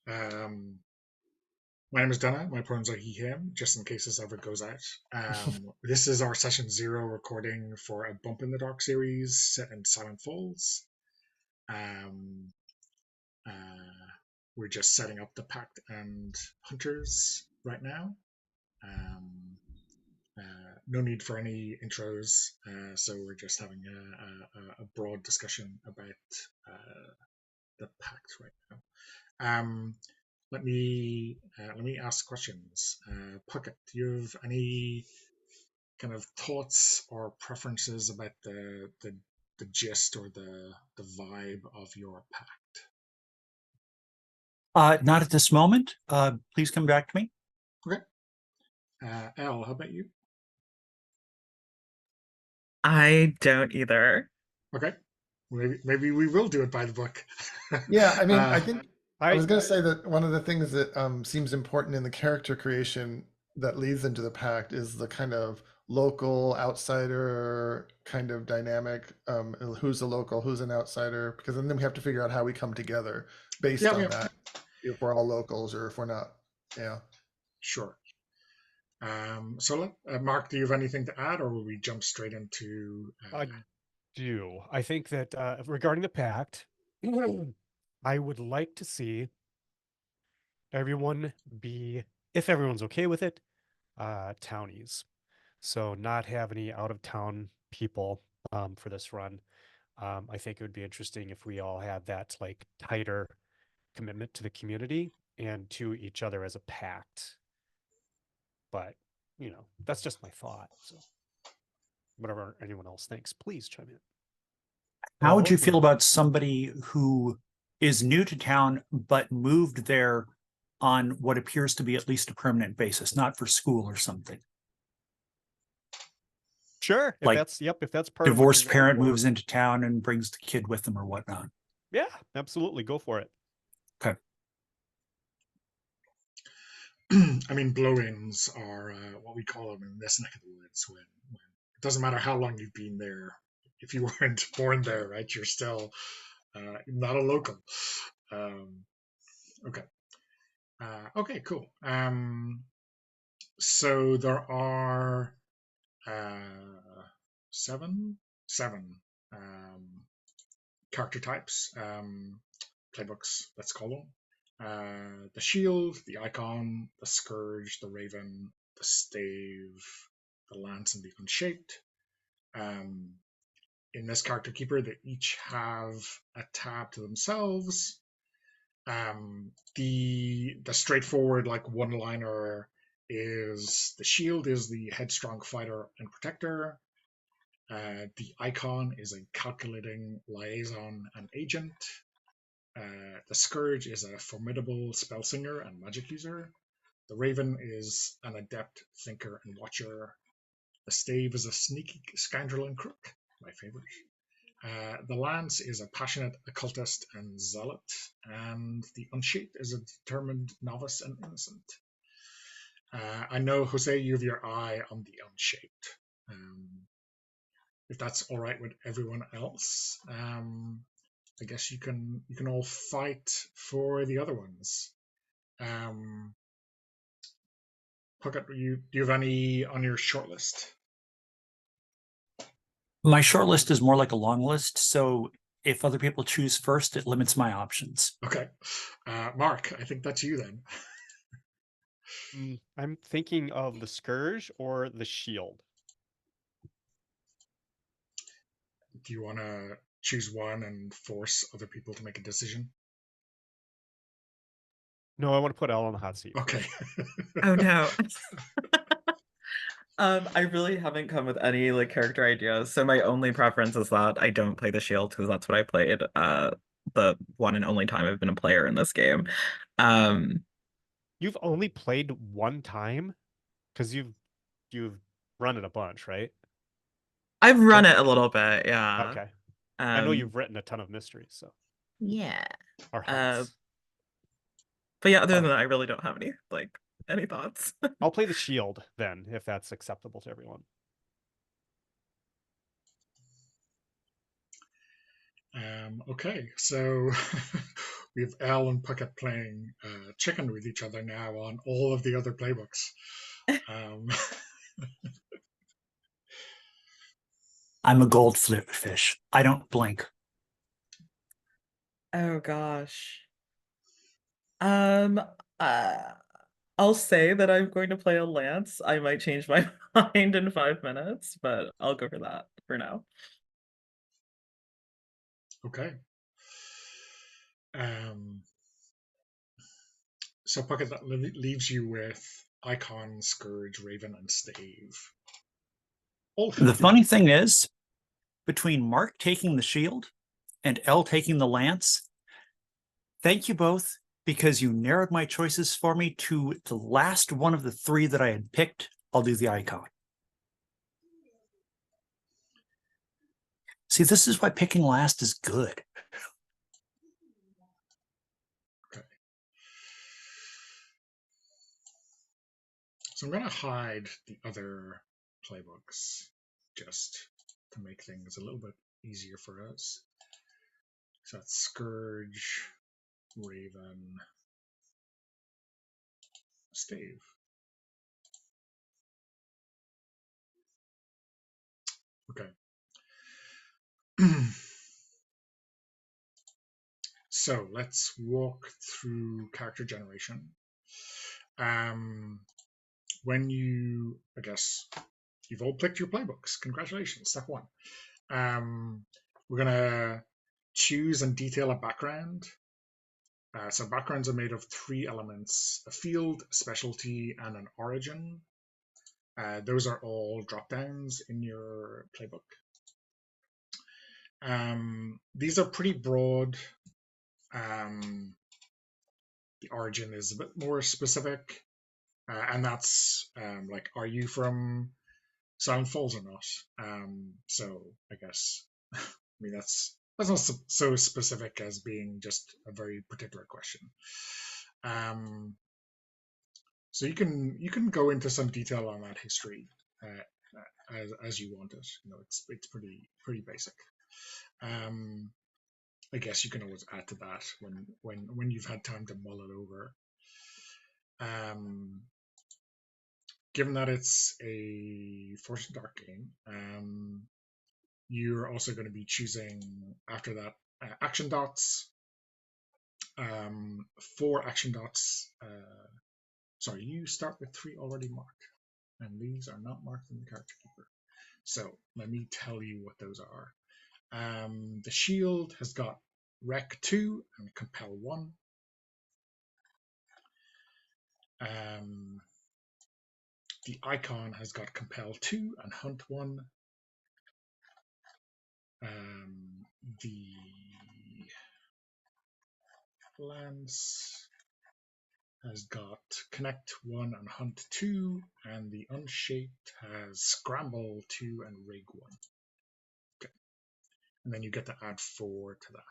Um, my name is Dana. My pronouns are he, him, just in case this ever goes out. This is our session 0 recording for a Bump in the Dark series set in Silent Falls. Um, uh, we're just setting up the Pact and Hunters right now. Um, no need for any intros, so we're just having a broad discussion about the Pact right now. Um, let me ask questions. Puckett, do you have any kind of thoughts or preferences about the gist or the vibe of your pact? Not at this moment. Please come back to me. Okay. Elle, how about you? I don't either. Okay. Maybe we will do it by the book. Yeah, I mean, I uh, think I was going to say that one of the things that seems important in the character creation that leads into the pact is the kind of local outsider kind of dynamic. Who's a local, who's an outsider? Because then we have to figure out how we come together based yeah, on yeah, that. If we're all locals or if we're not. Yeah. sure. So, Mark, do you have anything to add, or will we jump straight into? I do. I think that regarding the pact, I would like to see everyone be, if everyone's okay with it, townies. So not have any out of town people for this run. I think it would be interesting if we all had that like tighter commitment to the community and to each other as a pact. But that's just my thought. So whatever anyone else thinks, please chime in. How would you feel about somebody who is new to town but moved there on what appears to be at least a permanent basis, not for school or something? Sure. Like if that's part of what divorced you're going parent for. moves into town and brings the kid with them or whatnot. Yeah, absolutely. Go for it. Okay. I mean, blow-ins are what we call them in this neck of the woods. When it doesn't matter how long you've been there, if you weren't born there, right, you're still not a local. Okay. Okay, cool. So there are seven character types, playbooks, let's call them. The shield, the icon, the scourge, the raven, the stave, the lance, and the unshaped. In this character keeper, they each have a tab to themselves. The straightforward like one-liner is the shield is the headstrong fighter and protector. The icon is a calculating liaison and agent. The Scourge is a formidable spell singer and magic user. The Raven is an adept thinker and watcher. The Stave is a sneaky scoundrel and crook, my favorite. The Lance is a passionate occultist and zealot. And the Unshaped is a determined novice and innocent. I know, Jose, you have your eye on the Unshaped. If that's all right with everyone else, I guess you can all fight for the other ones. Puckett, do you have any on your short list? My short list is more like a long list, so if other people choose first, it limits my options. Okay. Mark, I think that's you then. I'm thinking of the Scourge or the Shield. Do you want to choose one and force other people to make a decision? No, I want to put Elle on the hot seat. Okay. Oh no. I really haven't come with any like character ideas. So my only preference is that I don't play the shield because that's what I played the one and only time I've been a player in this game. You've only played one time? Because you've run it a bunch, right? I've run it a little bit, yeah. Okay. I know you've written a ton of mysteries, so. Yeah. Or hunts. But yeah, other than that, I really don't have any thoughts. I'll play the shield then, if that's acceptable to everyone. Okay, so We have Elle and Puckett playing chicken with each other now on all of the other playbooks. Um, I'm a goldfish. I don't blink. Oh gosh. Um, uh, I'll say that I'm going to play a lance. I might change my mind in 5 minutes, but I'll go for that for now. okay. So Puckett, that leaves you with Icon, Scourge, Raven, and Stave. All The healthy. funny thing is, between Mark taking the shield and Elle taking the lance, thank you both, because you narrowed my choices for me to the last one of the three that I had picked. I'll do the Icon. See, this is why picking last is good. Okay. So I'm going to hide the other playbooks just to make things a little bit easier for us. So that's Scourge, Raven, Stave. Okay. So let's walk through character generation. When you, I guess, you've all picked your playbooks. Congratulations, step one. We're gonna choose and detail a background. So backgrounds are made of 3 elements: a field, a specialty, and an origin. Those are all drop downs in your playbook. These are pretty broad. The origin is a bit more specific, and that's like, are you from Silent Falls or not? So I guess, I mean, that's not so specific as being just a very particular question. So you can go into some detail on that history as you want it. You know, it's pretty basic. I guess you can always add to that when you've had time to mull it over. Given that it's a Force of Dark game, you're also going to be choosing after that action dots. 4 action dots. Sorry, you start with 3 already marked, and these are not marked in the character keeper. So let me tell you what those are. The shield has got Wreck 2 and Compel 1. The icon has got Compel 2 and Hunt 1. The lance has got Connect 1 and Hunt 2, and the Unshaped has Scramble 2 and Rig 1. Okay. And then you get to add 4 to that.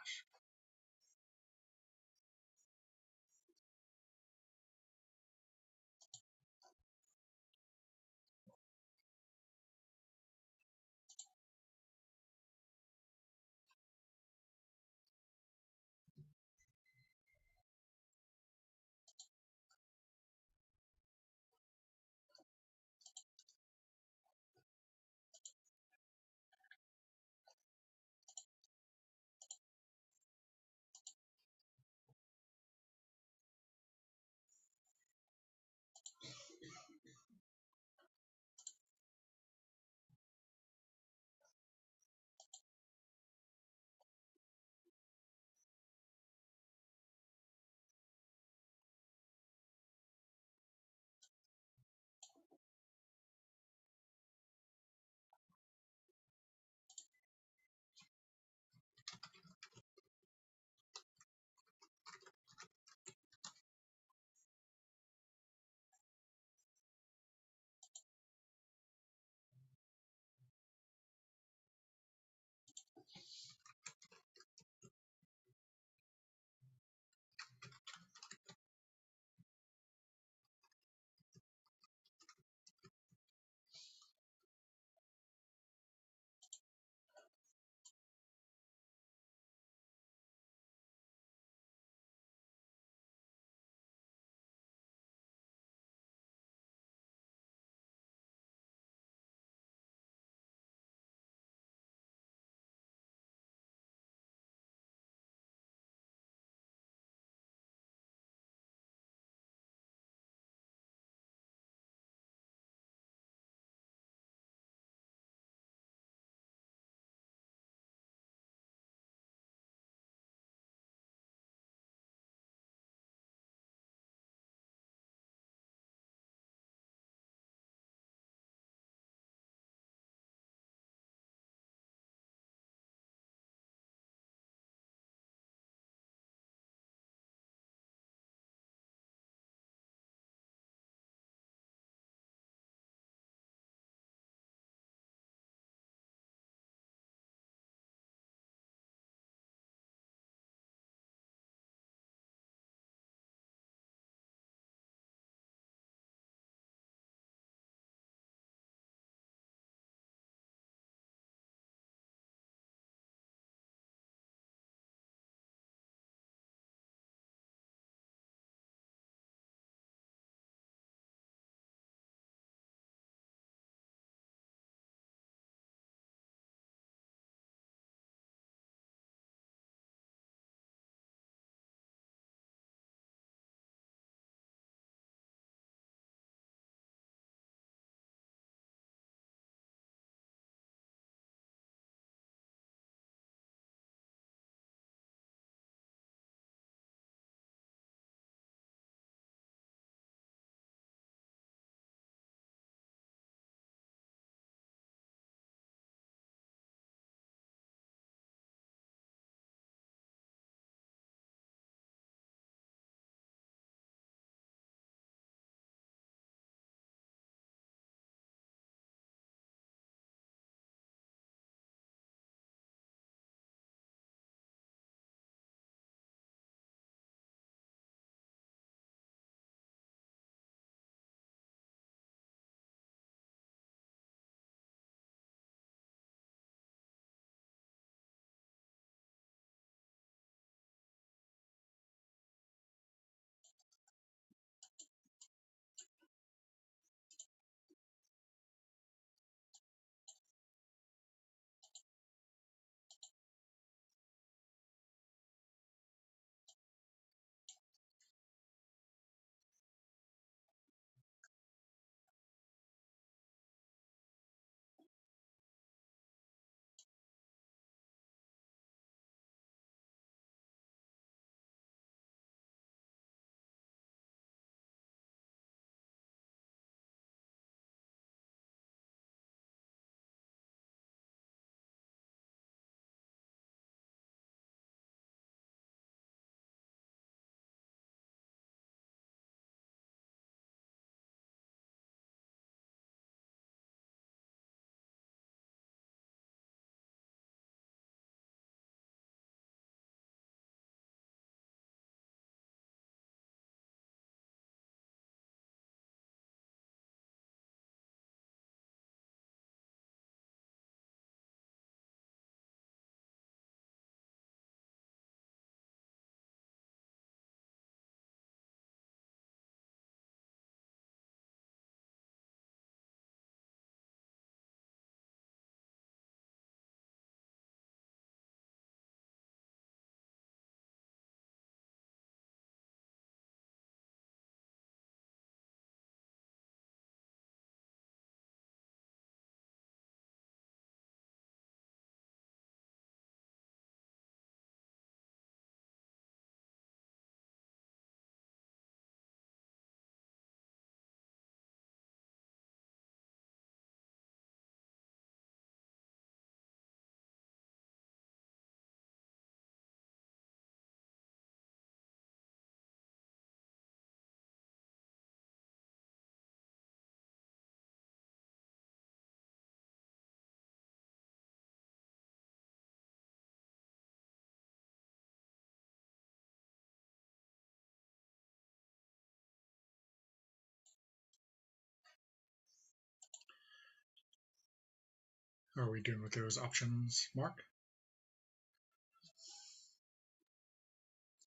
How are we doing with those options, Mark?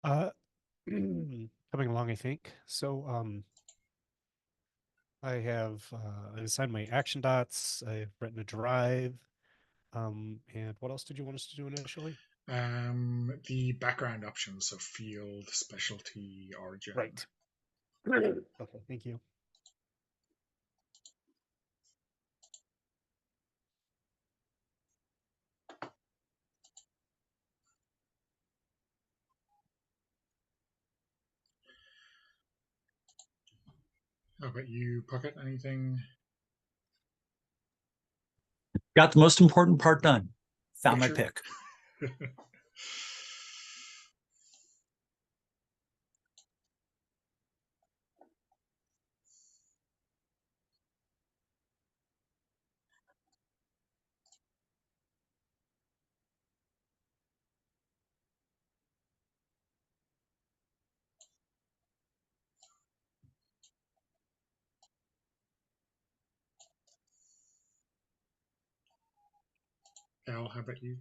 Coming along, I think. So, I have assigned my action dots. I've written a drive. And what else did you want us to do initially? The background options, so field, specialty, origin. Right. Okay, thank you. How about you, Puckett? Anything? Got the most important part done. Found my Picture? pick. Al, how about you?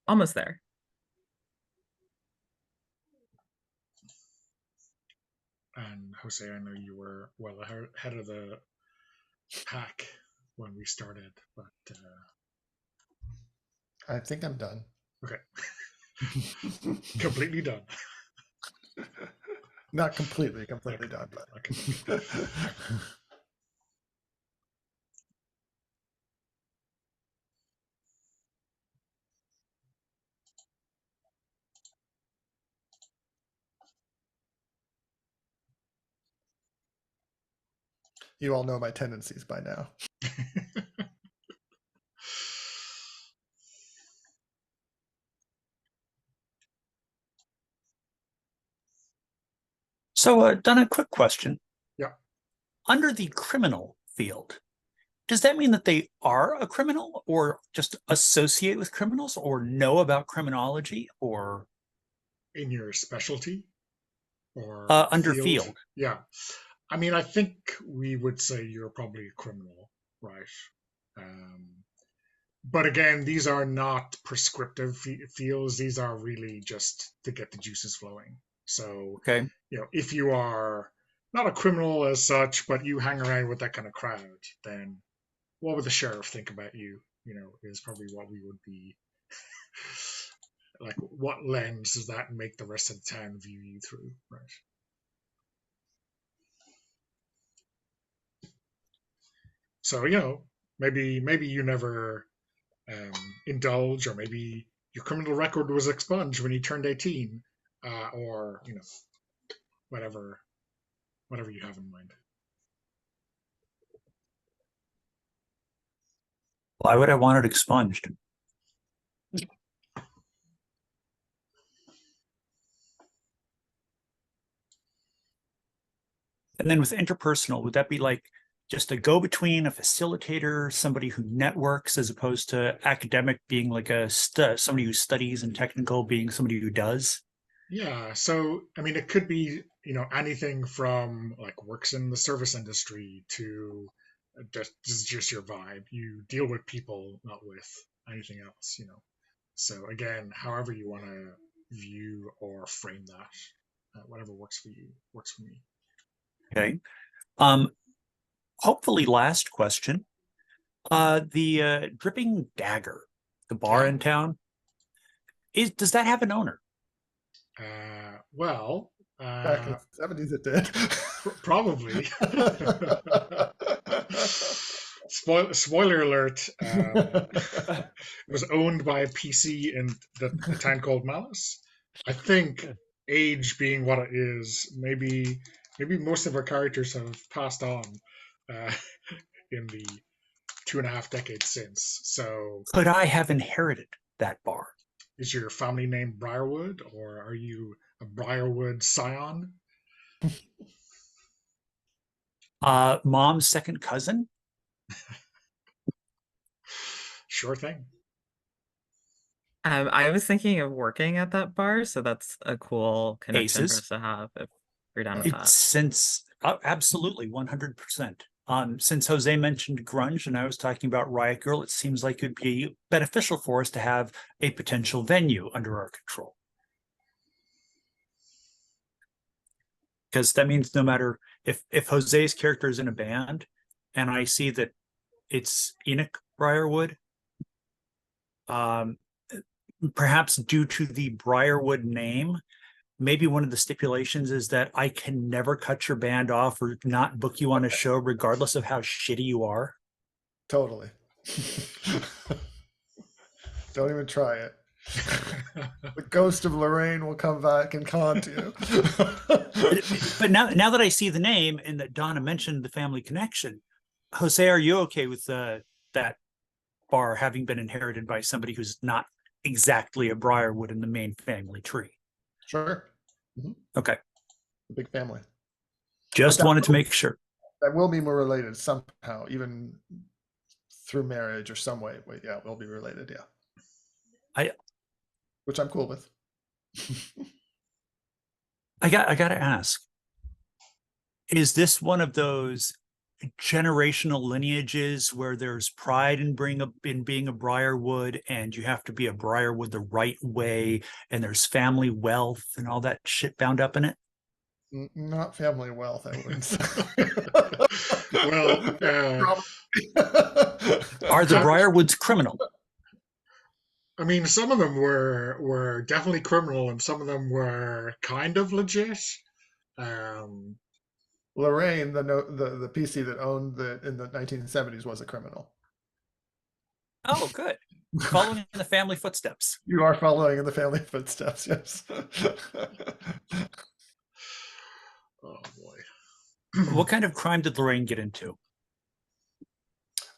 Almost there. And Jose, I know you were well ahead of the pack when we started, but I think I'm done. okay. Completely done. Not completely Okay. done, but Okay. you all know my tendencies by now. So, Donna, quick question. Yeah. Under the criminal field, does that mean that they are a criminal or just associate with criminals or know about criminology or In your specialty or under field? field? Yeah. I mean, I think we would say you're probably a criminal, right? But again, these are not prescriptive fields. These are really just to get the juices flowing. So, Okay. if you are not a criminal as such, but you hang around with that kind of crowd, then what would the sheriff think about you? Is probably what we would be like. What lens does that make the rest of the town view you through, right? So, maybe you never indulge, or maybe your criminal record was expunged when you turned 18, or whatever you have in mind. Why would I want it expunged? And then with interpersonal, would that be like just a go-between, a facilitator, somebody who networks, as opposed to academic being like somebody who studies, and technical being somebody who does? Yeah, so I mean, it could be anything from like works in the service industry to just your vibe. You deal with people, not with anything else. So again, however you want to view or frame that, whatever works for you works for me. Okay. Hopefully last question. The Dripping Dagger, the bar Yeah. in town, does that have an owner? Well, Back in the 70s, it did. probably. Spoiler alert. It was owned by a PC in the town called Malice. I think age being what it is, maybe most of our characters have passed on in the 2.5 decades since. So, Could I have inherited that bar? is your family name Briarwood, or are you a Briarwood scion? Mom's second cousin? Sure thing. I was thinking of working at that bar, so that's a cool connection for Aces. us to have if you're down with that. Since absolutely, 100%. Since Jose mentioned grunge and I was talking about Riot Girl, it seems like it would be beneficial for us to have a potential venue under our control. Because that means no matter if Jose's character is in a band and I see that it's Enoch Briarwood, perhaps due to the Briarwood name, maybe one of the stipulations is that I can never cut your band off or not book you on a show, regardless of how shitty you are. Totally. Don't even try it. The ghost of Lorraine will come back and haunt you. But now that I see the name and that Donna mentioned the family connection, Jose, are you okay with that bar having been inherited by somebody who's not exactly a Briarwood in the main family tree? Sure. Okay. A big family. Just wanted to make sure. That will be more related somehow, even through marriage or some way. But yeah, we'll be related. Yeah. Which I'm cool with. I gotta ask, is this one of those generational lineages where there's pride in being a Briarwood, and you have to be a Briarwood the right way, and there's family wealth and all that shit bound up in it? Not family wealth, I wouldn't say. Well, are the Briarwoods criminal? I mean, some of them were definitely criminal, and some of them were kind of legit. Lorraine, the PC that owned in the 1970s, was a criminal. Oh, good. Following in the family footsteps. You are following in the family footsteps, yes. Oh boy. What kind of crime did Lorraine get into?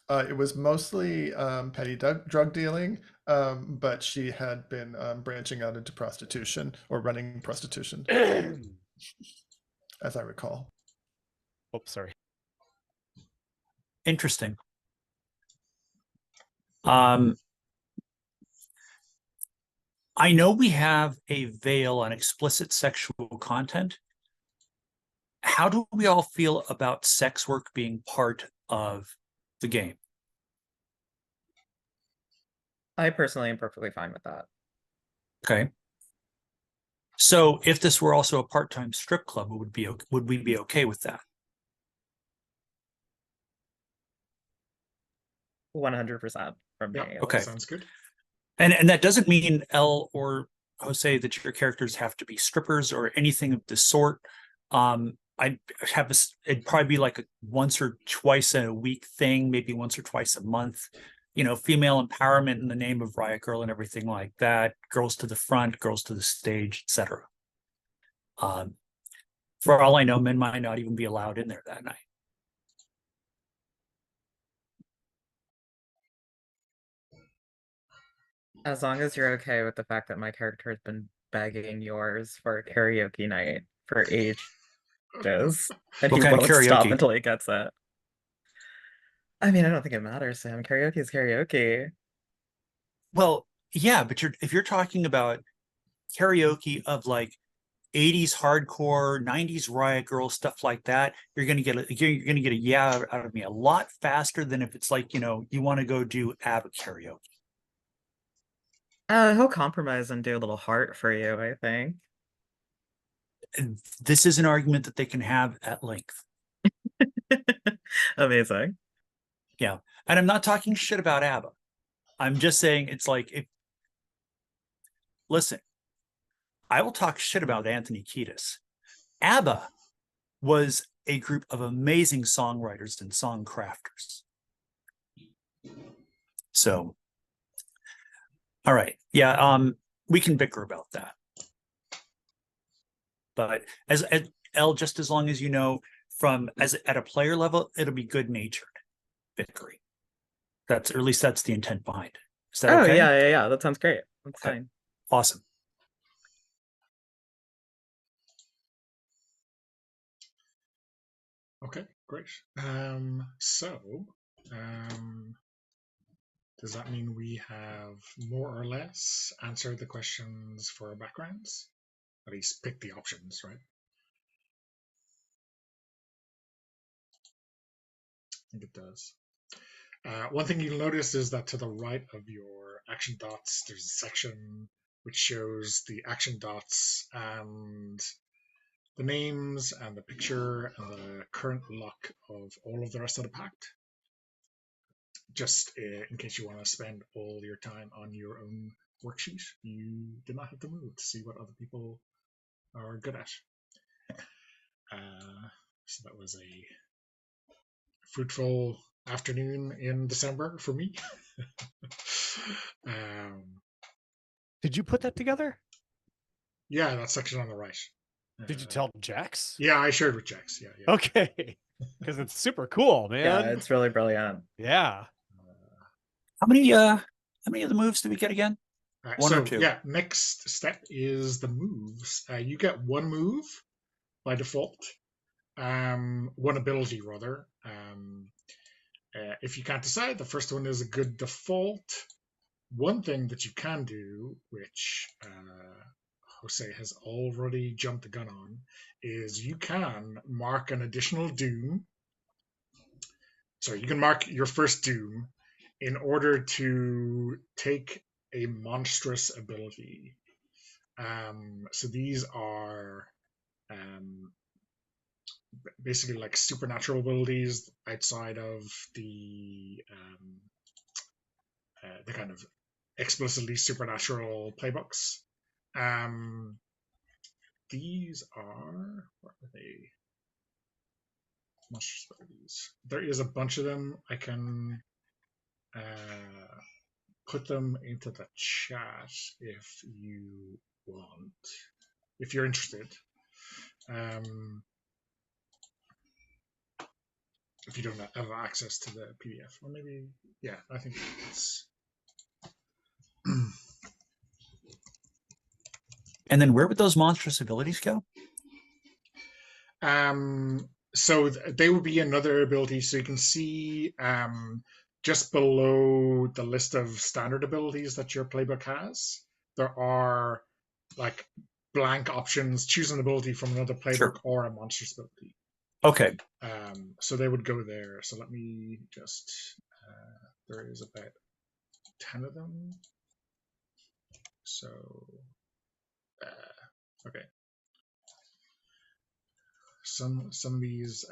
It was mostly petty drug dealing, but she had been branching out into prostitution or running prostitution, as I recall. Oh, sorry. Interesting. I know we have a veil on explicit sexual content. How do we all feel about sex work being part of the game? I personally am perfectly fine with that. Okay. So if this were also a part-time strip club, would we be okay with that? 100% from me. Yeah, okay. Sounds good. And that doesn't mean Elle or Jose that your characters have to be strippers or anything of the sort. It'd probably be like a once or twice a week thing, maybe once or twice a month. You know, female empowerment in the name of Riot Girl and everything like that. Girls to the front, girls to the stage, etc. For all I know, men might not even be allowed in there that night. As long as you're okay with the fact that my character has been begging yours for a karaoke night for ages, and What he kind of won't stop karaoke? until he gets it. I mean, I don't think it matters, Sam. Karaoke is karaoke. Well, yeah, but if you're talking about karaoke of like 80s hardcore, 90s Riot Girl stuff like that, you're gonna get a yeah out of me a lot faster than if it's like, you want to go do ABBA karaoke. He'll compromise and do a little heart for you, I think. And this is an argument that they can have at length. Amazing. Yeah. And I'm not talking shit about ABBA. I'm just saying it's like, listen, I will talk shit about Anthony Kiedis. ABBA was a group of amazing songwriters and song crafters. So, all right. Yeah, we can bicker about that. But as Elle, just as long as you know at a player level, it'll be good natured bickering. Or at least that's the intent behind it. Is that okay? Yeah. That sounds great. That's fine. Awesome. Okay, great. Does that mean we have more or less answered the questions for our backgrounds? At least pick the options, right? think it does. One thing you'll notice is that to the right of your action dots, there's a section which shows the action dots and the names and the picture and the current luck of all of the rest of the pact. Just in case you want to spend all your time on your own worksheet, you do not have to move to see what other people are good at. So that was a fruitful afternoon in December for me. Did you put that together? Yeah, that section on the right. Did you tell Jex? Yeah, I shared with Jex. Yeah. Okay, because it's super cool, man. Yeah, it's really brilliant. Yeah. How many of the moves do we get again? One or two? Yeah, next step is the moves. You get one move by default. One ability, rather. If you can't decide, the first one is a good default. One thing that you can do, which Jose has already jumped the gun on, is you can mark an additional doom. Sorry, you can mark your first doom in order to take a monstrous ability. So these are basically like supernatural abilities outside of the kind of explicitly supernatural playbooks. These are, what are they? Monstrous abilities. There is a bunch of them. I can put them into the chat if you want, if you're interested. If you don't have access to the PDF, or maybe, yeah, I think it's. And then where would those monstrous abilities go? So they would be another ability. So you can see just below the list of standard abilities that your playbook has, there are like blank options. Choose an ability from another playbook or a monstrous ability. Okay. So they would go there. So let me just. There is about 10 of them. So okay. Some of these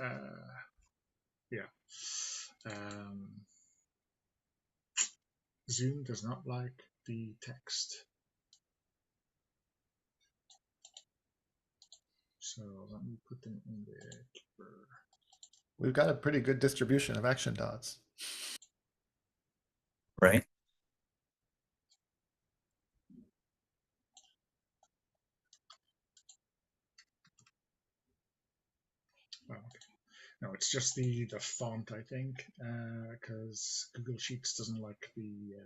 Zoom does not like the text. So let me put them in the keeper. We've got a pretty good distribution of action dots. Right. Oh, okay. No, it's just the font, I think, because Google Sheets doesn't like the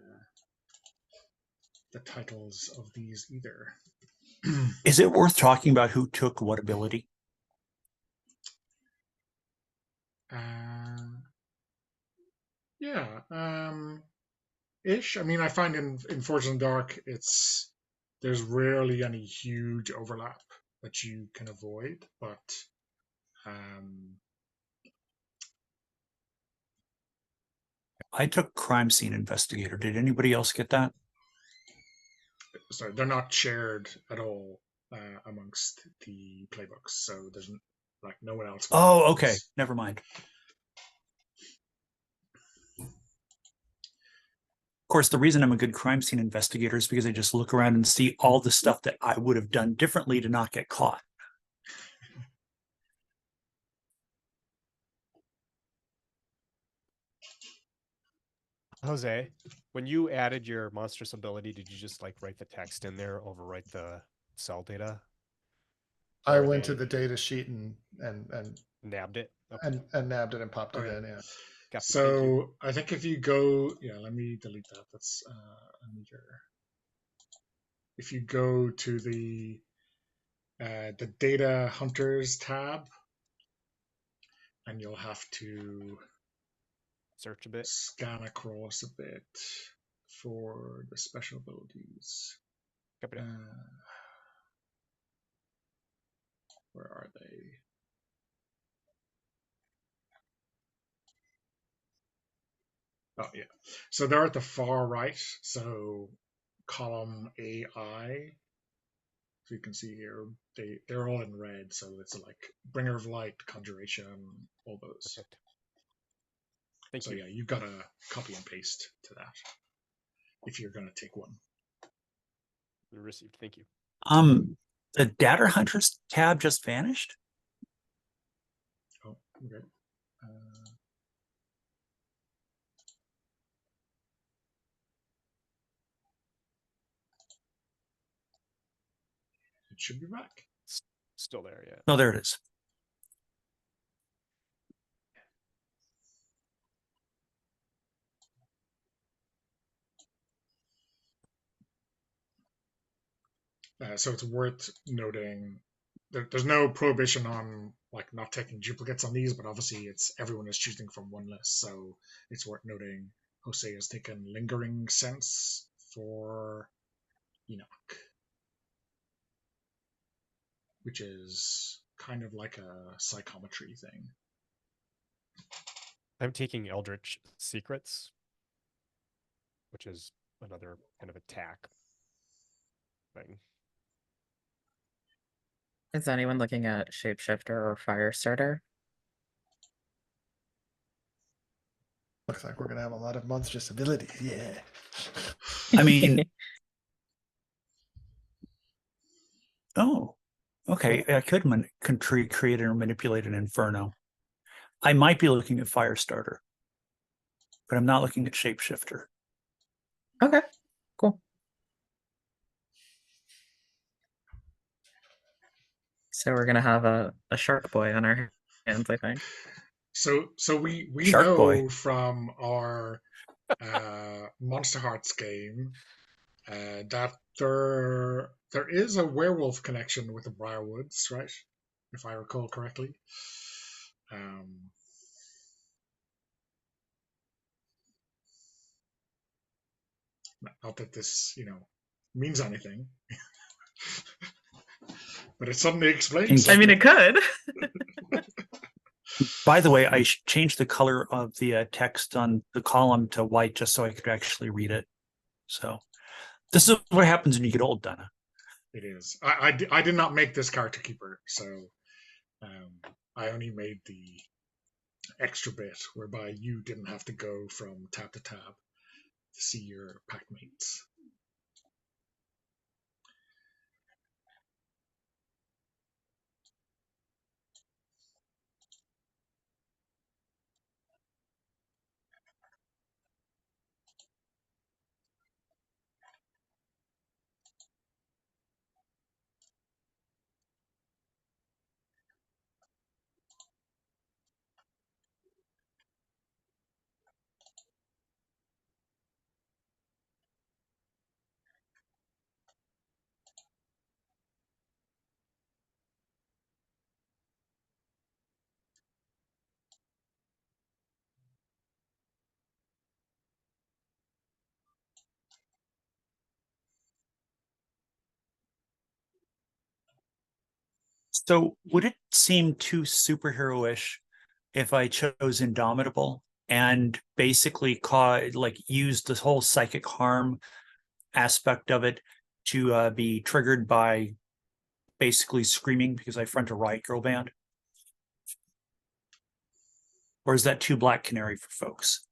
titles of these either. Is it worth talking about who took what ability? Yeah, ish. I mean, I find in Forged in the Dark, there's rarely any huge overlap that you can avoid, but I took crime scene investigator. Did anybody else get that? sorry, they're not shared at all amongst the playbooks, so there's like no one else. Oh, okay. Never mind. Of course, the reason I'm a good crime scene investigator is because I just look around and see all the stuff that I would have done differently to not get caught. Jose, when you added your monstrous ability, did you just like write the text in there, overwrite the cell data? I went to the data sheet and nabbed it. Okay. and nabbed it and popped it in. Yeah. Copy, So I think if you go, let me delete that. That's if you go to the data hunters tab, and you'll have to search a bit, scan across a bit for the special abilities. Where are they? Oh yeah. So they're at the far right. So column AI. So you can see here they're all in red. So it's like bringer of light, conjuration, all those. Perfect. Thank So you. yeah, you've got to copy and paste to that if you're going to take one. Received. Thank you. The Data Hunters tab just vanished. Oh, okay. It should be back. Still there, yeah. No, there it is. So it's worth noting there's no prohibition on like not taking duplicates on these, but obviously it's everyone is choosing from one list, so it's worth noting Jose has taken lingering sense for Enoch, which is kind of like a psychometry thing. I'm taking Eldritch Secrets, which is another kind of attack thing. Is anyone looking at Shapeshifter or Firestarter? Looks like we're gonna have a lot of monstrous abilities. Yeah. I mean, oh, okay. I could create or manipulate an Inferno. I might be looking at Firestarter, but I'm not looking at Shapeshifter. Okay, cool. So we're gonna have a Shark Boy on our hands, I think. So we Shark know Boy. from our Monsterhearts game that there is a werewolf connection with the Briarwoods, right? If I recall correctly. Not that this, means anything, but it suddenly explains I I mean, something. it could. By the way, I changed the color of the text on the column to white just so I could actually read it. So this is what happens when you get old, Donna. It is. I did not make this character keeper, so I only made the extra bit whereby you didn't have to go from tab to tab to see your pack mates. So would it seem too superhero-ish if I chose Indomitable and basically used the whole psychic harm aspect of it to be triggered by basically screaming because I front a riot girl band? Or is that too Black Canary for folks?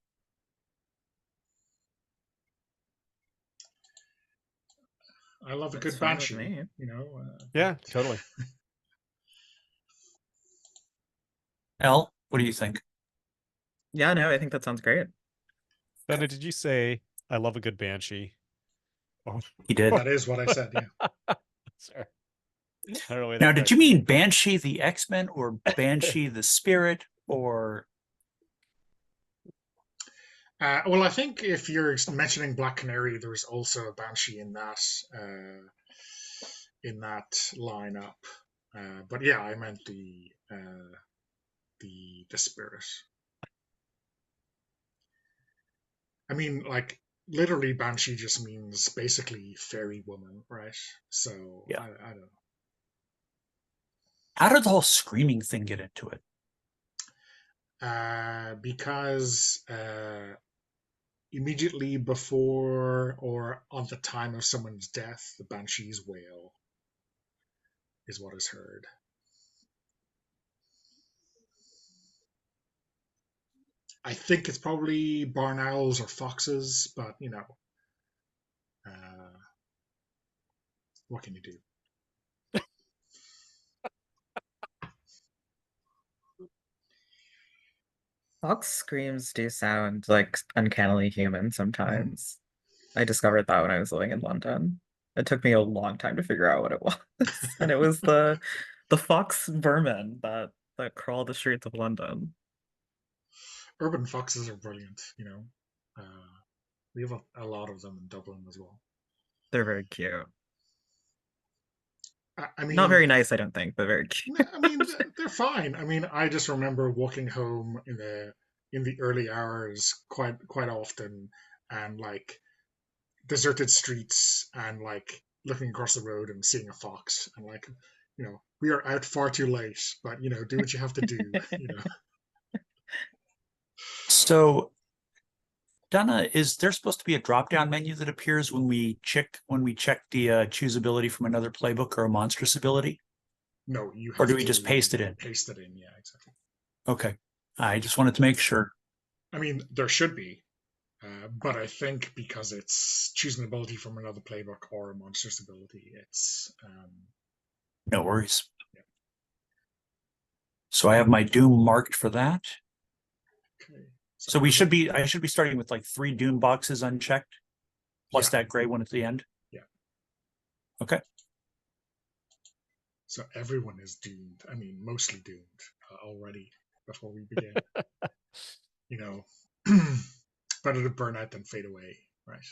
I love a That's good fine with banshee, me. Yeah, totally. Elle, what do you think? Yeah, no, I think that sounds great. Donna, did you say I love a good banshee? Oh, He did. That is what I said, yeah. sorry. I don't know why Now, that did cracked you me mean up. Banshee the X-Men or Banshee the Spirit or Well, I think if you're mentioning Black Canary, there's also a banshee in that lineup. But yeah, I meant the spirit. I mean, like literally, banshee just means basically fairy woman, right? So yeah? I don't know. How did the whole screaming thing get into it? Because immediately before or on the time of someone's death, the banshee's wail is what is heard. I think it's probably barn owls or foxes, but uh, what can you do? Fox screams do sound like uncannily human sometimes. I discovered that when I was living in London. It took me a long time to figure out what it was. And it was the fox vermin that crawl the streets of London. Urban foxes are brilliant. We have a lot of them in Dublin as well. They're very cute. I Not mean, very nice, I don't think, but very cute. I mean, they're fine. I mean, I just remember walking home in the early hours quite often, and like deserted streets, and like looking across the road and seeing a fox, and like, we are out far too late, but do what you have to do. So, Donna, is there supposed to be a drop-down menu that appears when we check the choosability from another playbook or a monstrous ability? No, you have Or do we to just paste it in? Paste it in, yeah, exactly. Okay. I just wanted to make sure. I mean, there should be, but I think because it's choosing an ability from another playbook or a monstrous ability, it's No worries. Yeah. So I have my Doom marked for that. okay. So I should be starting with like 3 Doom boxes unchecked, plus Yeah. that gray one at the end. Yeah. Okay. So everyone is doomed. I mean, mostly doomed already before we begin. Better to burn out than fade away, right?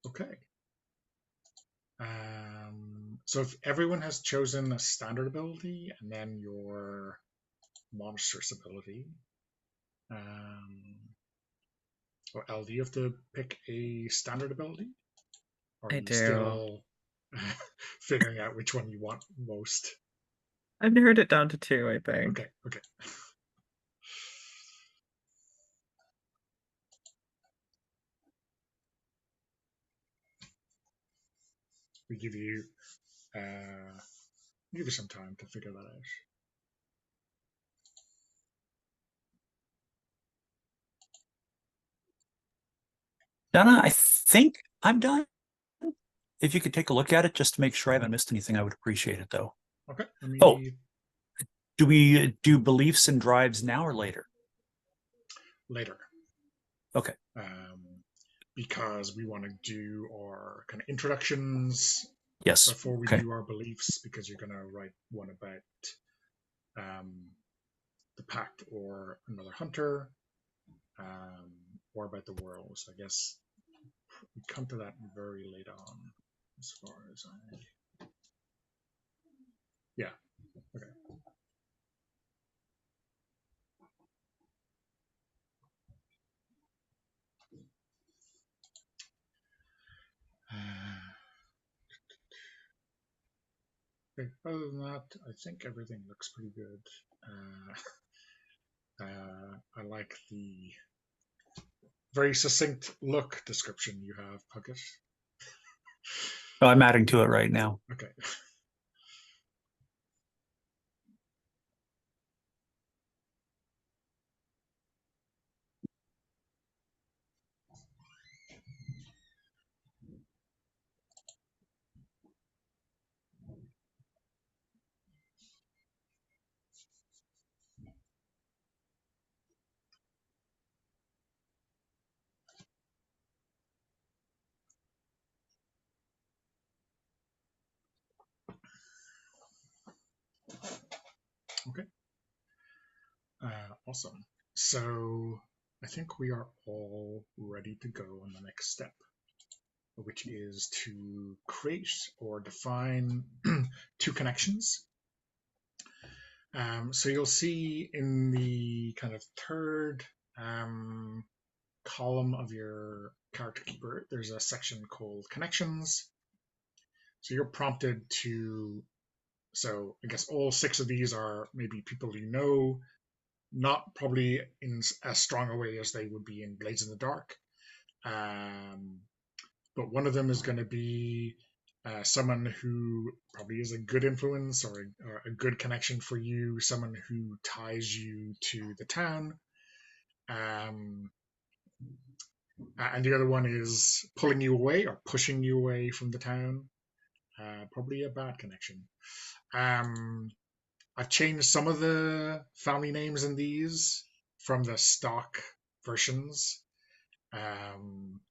Okay. So if everyone has chosen a standard ability and then your monstrous ability, or L, do you have to pick a standard ability? Or are I you do. still figuring out which one you want most? I've narrowed it down to 2, I think. Okay. We give you some time to figure that out. Donna, I think I'm done. If you could take a look at it just to make sure I haven't missed anything, I would appreciate it though. Okay. Oh, do we do beliefs and drives now or later? Later. Okay. Because we want to do our kind of introductions Yes. before we Okay. do our beliefs, because you're going to write one about the pact or another hunter, or about the worlds. I guess we come to that very late on, as far as yeah. Okay. Okay, other than that, I think everything looks pretty good. I like the very succinct look description you have, Puckett. Oh, I'm adding to it right now. Okay. Okay. Awesome. So I think we are all ready to go on the next step, which is to create or define 2 connections. So you'll see in the kind of third column of your character keeper, there's a section called connections. So you're prompted to, so I guess all 6 of these are maybe people you know, not probably in as strong a way as they would be in Blades in the Dark. But one of them is going to be someone who probably is a good influence or a good connection for you, someone who ties you to the town. And the other one is pulling you away or pushing you away from the town. Probably a bad connection. I've changed some of the family names in these from the stock versions. Um,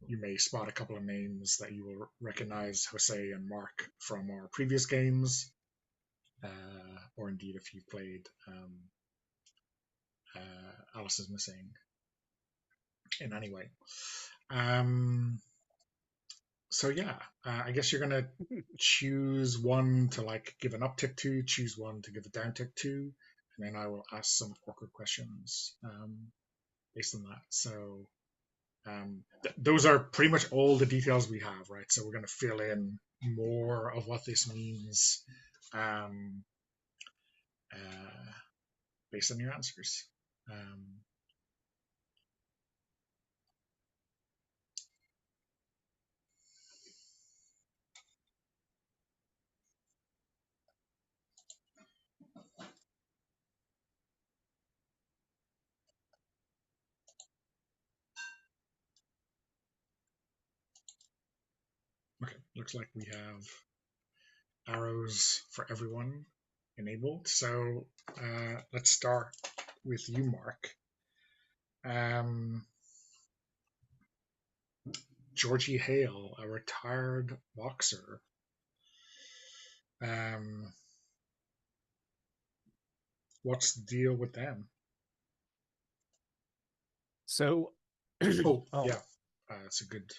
you may spot a couple of names that you will recognize, Jose and Mark, from our previous games, or indeed if you've played Alice is Missing in any way. So yeah, I guess you're gonna choose one to like give an uptick to, choose one to give a downtick to, and then I will ask some awkward questions based on that. So those are pretty much all the details we have, right? So we're gonna fill in more of what this means um, based on your answers. Okay, looks like we have arrows for everyone enabled. So let's start with you, Mark. Georgie Hale, a retired boxer. What's the deal with them? So, oh, yeah, it's a good.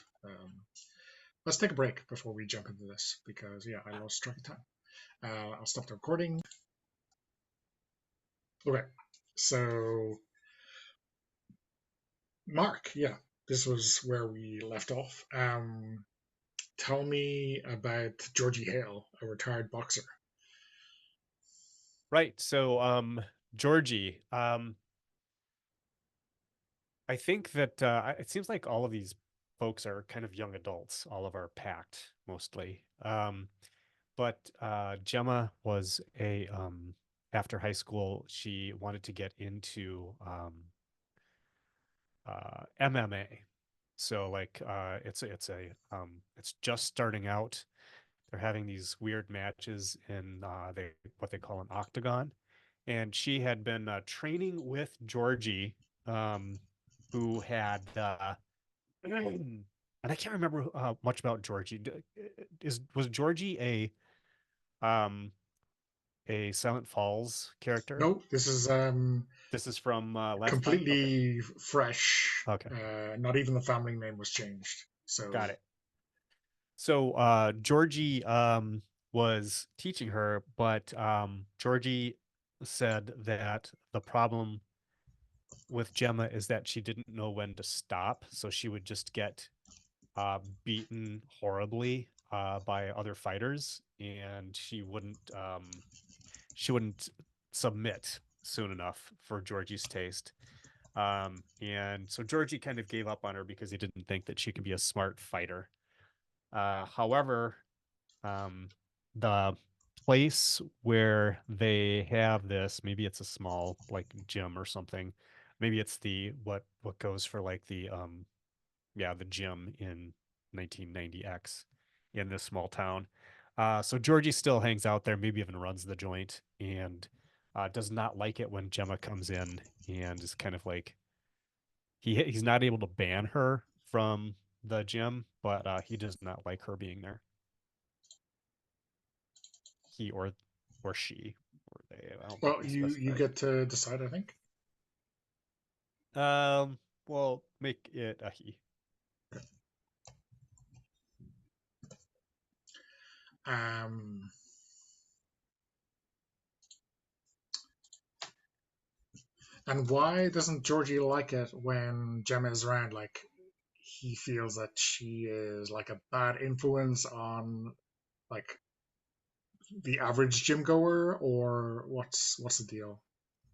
Let's take a break before we jump into this because yeah, I lost track of time. I'll stop the recording. Okay, so Mark, yeah, this was where we left off. Tell me about Georgie Hale, a retired boxer. right. So, Georgie, I think that it seems like all of these folks are kind of young adults, all of our pact mostly. But Gemma was after high school, she wanted to get into MMA. So like it's just starting out. They're having these weird matches in what they call an octagon, and she had been training with Georgie, who had and I can't remember much about Georgie. Was Georgie a Silent Falls character? No, this is This is from last time. Okay. completely fresh. Okay. Not even the family name was changed. So Got it. So Georgie was teaching her, but Georgie said that the problem with Gemma is that she didn't know when to stop, so she would just get beaten horribly by other fighters, and she wouldn't submit soon enough for Georgie's taste. And so Georgie kind of gave up on her because he didn't think that she could be a smart fighter. However, the place where they have this, maybe it's a small like gym or something. Maybe it's the what goes for like the the gym in 1990X in this small town. So Georgie still hangs out there, maybe even runs the joint, and does not like it when Gemma comes in and is kind of like he's not able to ban her from the gym, but he does not like her being there. He or she or they. I don't think well, they you specified. get to decide, I think. Well, make it a he. Um, and why doesn't Georgie like it when Gemma is around? Like, he feels that she is like a bad influence on like the average gym goer, or what's the deal?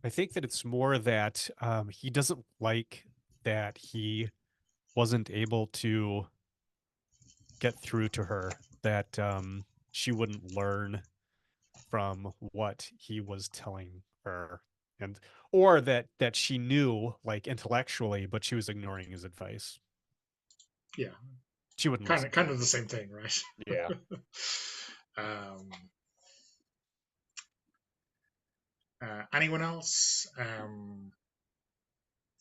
I think that it's more that he doesn't like that he wasn't able to get through to her, that she wouldn't learn from what he was telling her, and or that she knew like intellectually, but she was ignoring his advice. Yeah, She wouldn't kind listen. of kind of the same thing, right? Yeah. um, Anyone else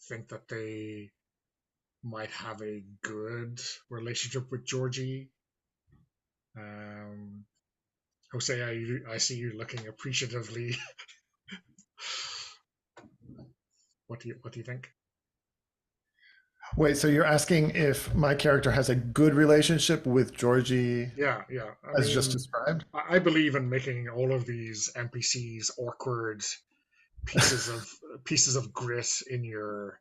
think that they might have a good relationship with Georgie? Um, Jose, I see you looking appreciatively. What do you think? Wait, so you're asking if my character has a good relationship with Georgie Yeah, yeah. I as just mean, described? I believe in making all of these NPCs awkward pieces of grit in your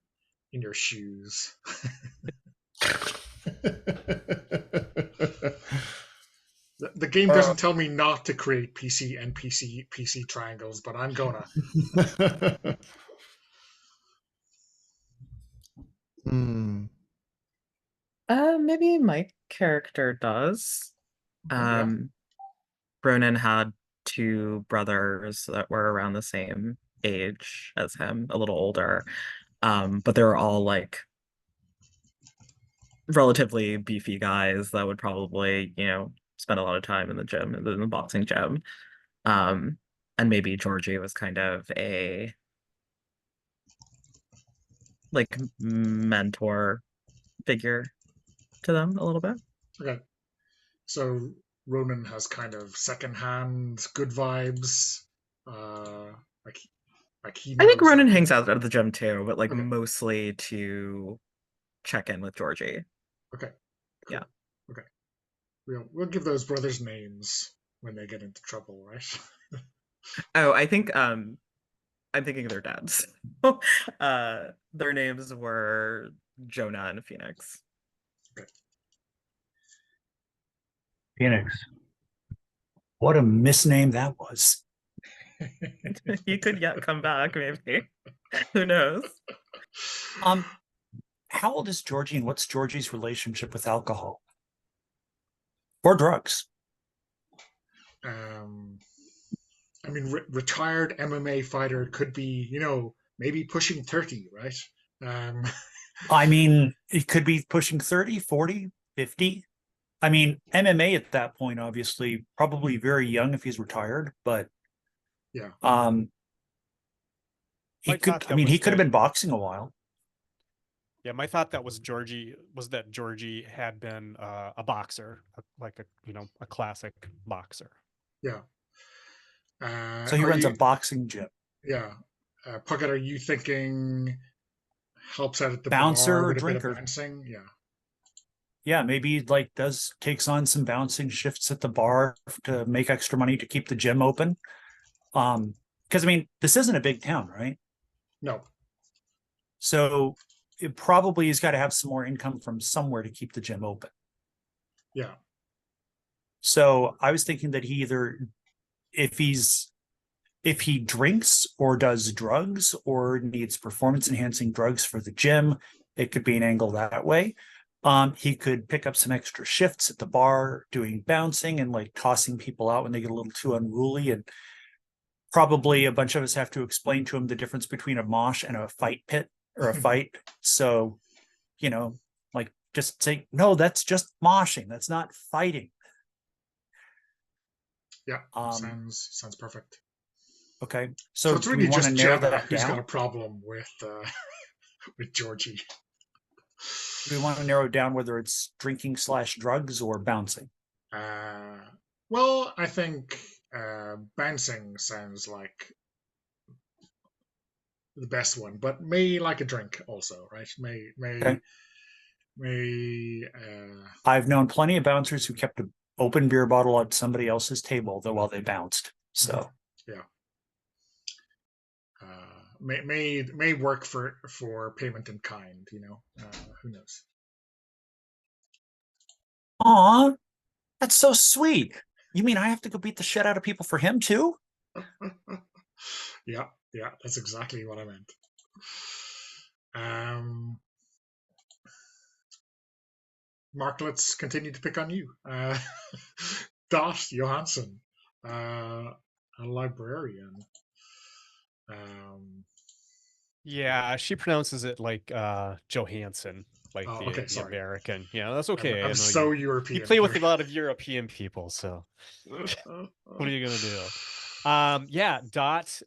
shoes. The game Uh, doesn't tell me not to create PC triangles, but I'm gonna. hmm. Maybe my character does. Yeah. Ronan had two brothers that were around the same age as him, a little older. But they were all like relatively beefy guys that would probably, spend a lot of time in the gym, in the boxing gym. Um, and maybe Georgie was kind of a like mentor figure to them a little bit. Okay. So Ronan has kind of secondhand good vibes. Uh, like he I think knows that. Ronan hangs out at the gym too, but like Okay. mostly to check in with Georgie. Okay. Cool. Yeah. Okay. We'll give those brothers names when they get into trouble, right? Oh, I think I'm thinking of their dads. Their names were Jonah and Phoenix. Okay. Phoenix. What a misname that was. He could yet come back, maybe. Who knows? How old is Georgie, and what's Georgie's relationship with alcohol or drugs? um, I mean, retired MMA fighter could be, maybe pushing 30, right? Um, I mean, it could be pushing 30, 40, 50. I mean, MMA at that point, obviously, probably very young if he's retired, but yeah. My thought I that mean, he was could have that been boxing a while. Yeah, my thought that was that Georgie had been a boxer, like a classic boxer. Yeah. So he Are runs a you, boxing gym. yeah. Puckett, are you thinking helps out at the bar Bouncer or with a bit of drinker. bouncing? Yeah. Yeah, maybe like takes on some bouncing shifts at the bar to make extra money to keep the gym open. Because I mean, this isn't a big town, right? No. So it probably has got to have some more income from somewhere to keep the gym open. Yeah. So I was thinking that if he drinks or does drugs or needs performance enhancing drugs for the gym, it could be an angle that way. He could pick up some extra shifts at the bar doing bouncing and like tossing people out when they get a little too unruly. And probably a bunch of us have to explain to him the difference between a mosh and a fight pit or a fight. So, like just say, no, that's just moshing. That's not fighting. Yeah. Sounds perfect. Okay. So So it's do we really want to just narrow Jenna that who's got a down? problem with with Georgie. Do we want to narrow down whether it's drinking / drugs or bouncing? Well, I think bouncing sounds like the best one, but may like a drink also, right? Okay. May. I've known plenty of bouncers who kept an open beer bottle at somebody else's table while they bounced. So Yeah. May work for payment in kind. Who knows? aw, that's so sweet. You mean I have to go beat the shit out of people for him too? Yeah. Yeah, that's exactly what I meant. Mark, let's continue to pick on you. Dot Johansson, a librarian. Yeah, she pronounces it like Johansson, like Oh, the okay, sorry. American. Yeah, that's okay. I I'm know so you European. play with here. a lot of European people, so what are you gonna do? Yeah, Dot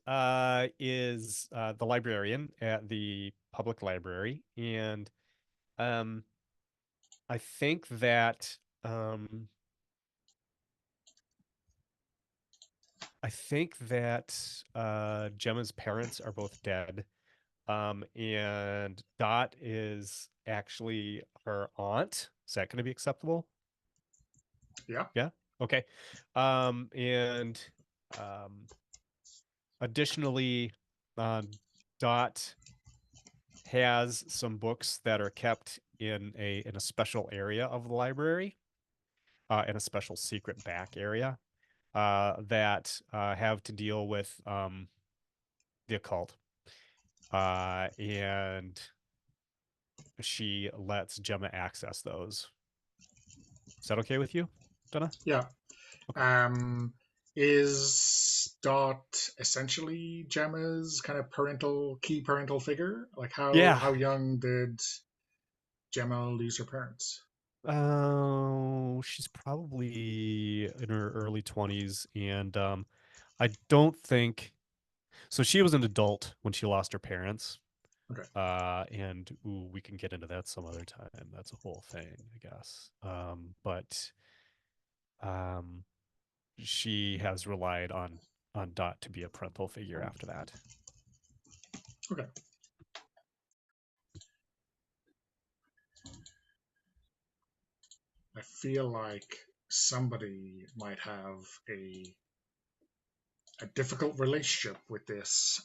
is the librarian at the public library, and I think that Gemma's parents are both dead. And Dot is actually her aunt. Is that going to be acceptable? Yeah. Yeah. Okay. And additionally, Dot has some books that are kept in a special area of the library, in a special secret back area, that have to deal with the occult. And she lets Gemma access those. Is that okay with you, Donna? Yeah. Is Dot essentially Gemma's kind of key parental figure? Like how young did Gemma lose her parents? Oh, she's probably in her early 20s, and I don't think so. She was an adult when she lost her parents. Okay. And we can get into that some other time. That's a whole thing, I guess. But she has relied on Dot to be a parental figure after that. Okay. I feel like somebody might have a difficult relationship with this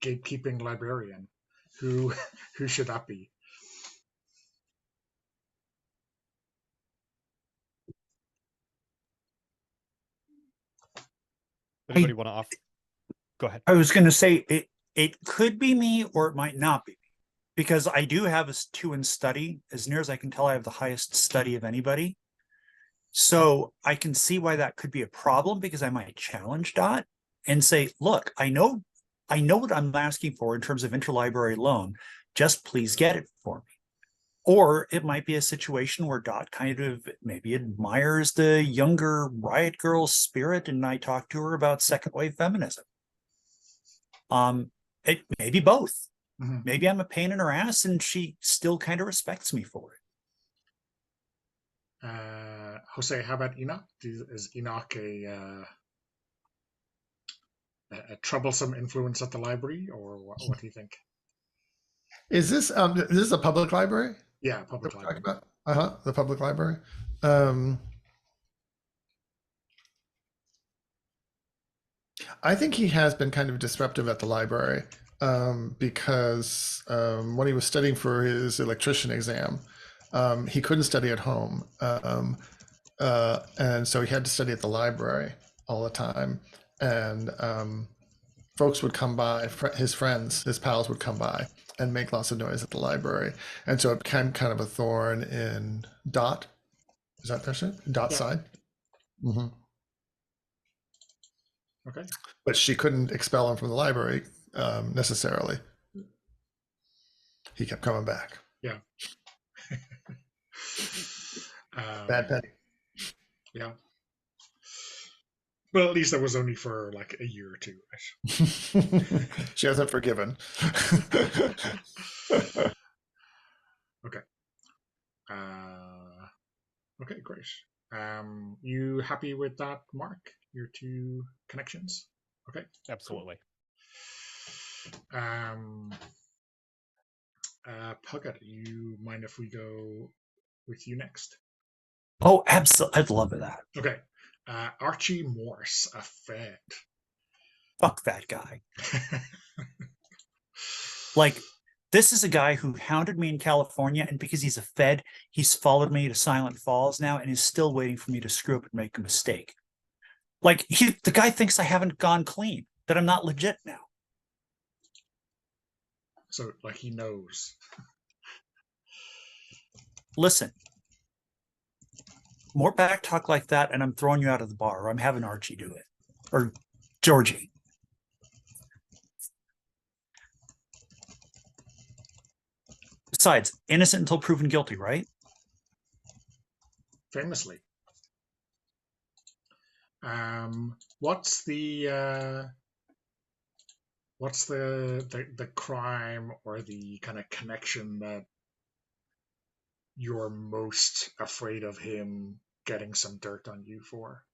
gatekeeping librarian. Who should that be? Anybody want to off? Go ahead. I was going to say it could be me or it might not be me, because I do have a 2 in study. As near as I can tell, I have the highest study of anybody. So I can see why that could be a problem, because I might challenge Dot and say, look, I know what I'm asking for in terms of interlibrary loan. Just please get it for me. Or it might be a situation where Dot kind of maybe admires the younger Riot Girl spirit, and I talk to her about second wave feminism. It may be both. Mm-hmm. Maybe I'm a pain in her ass and she still kind of respects me for it. Jose, how about Enoch? Is Enoch a troublesome influence at the library, or what do you think? Is this a public library? Yeah, public library. The public library. I think he has been kind of disruptive at the library, because when he was studying for his electrician exam, he couldn't study at home, and so he had to study at the library all the time. And folks would come by, his friends, his pals would come by and make lots of noise at the library, and so it became kind of a thorn in Dot. Is that their name? Dot's side. Mm-hmm. Okay. But she couldn't expel him from the library necessarily. He kept coming back. Yeah. Bad penny. Yeah. Well, at least that was only for like a year or two, right? She hasn't forgiven. Okay. Okay, great. You happy with that, Mark? Your 2 connections? Okay. Absolutely. Cool. Puggett, you mind if we go with you next? Oh, absolutely. I'd love that. Okay. Archie Morse, a Fed. Fuck that guy. Like, this is a guy who hounded me in California, and because he's a Fed, he's followed me to Silent Falls now and is still waiting for me to screw up and make a mistake. Like, the guy thinks I haven't gone clean, that I'm not legit now. So like he knows. Listen, more back talk like that, and I'm throwing you out of the bar, or I'm having Archie do it, or Georgie. Besides, innocent until proven guilty, right? Famously. What's the crime or the kind of connection that you're most afraid of him getting some dirt on you for?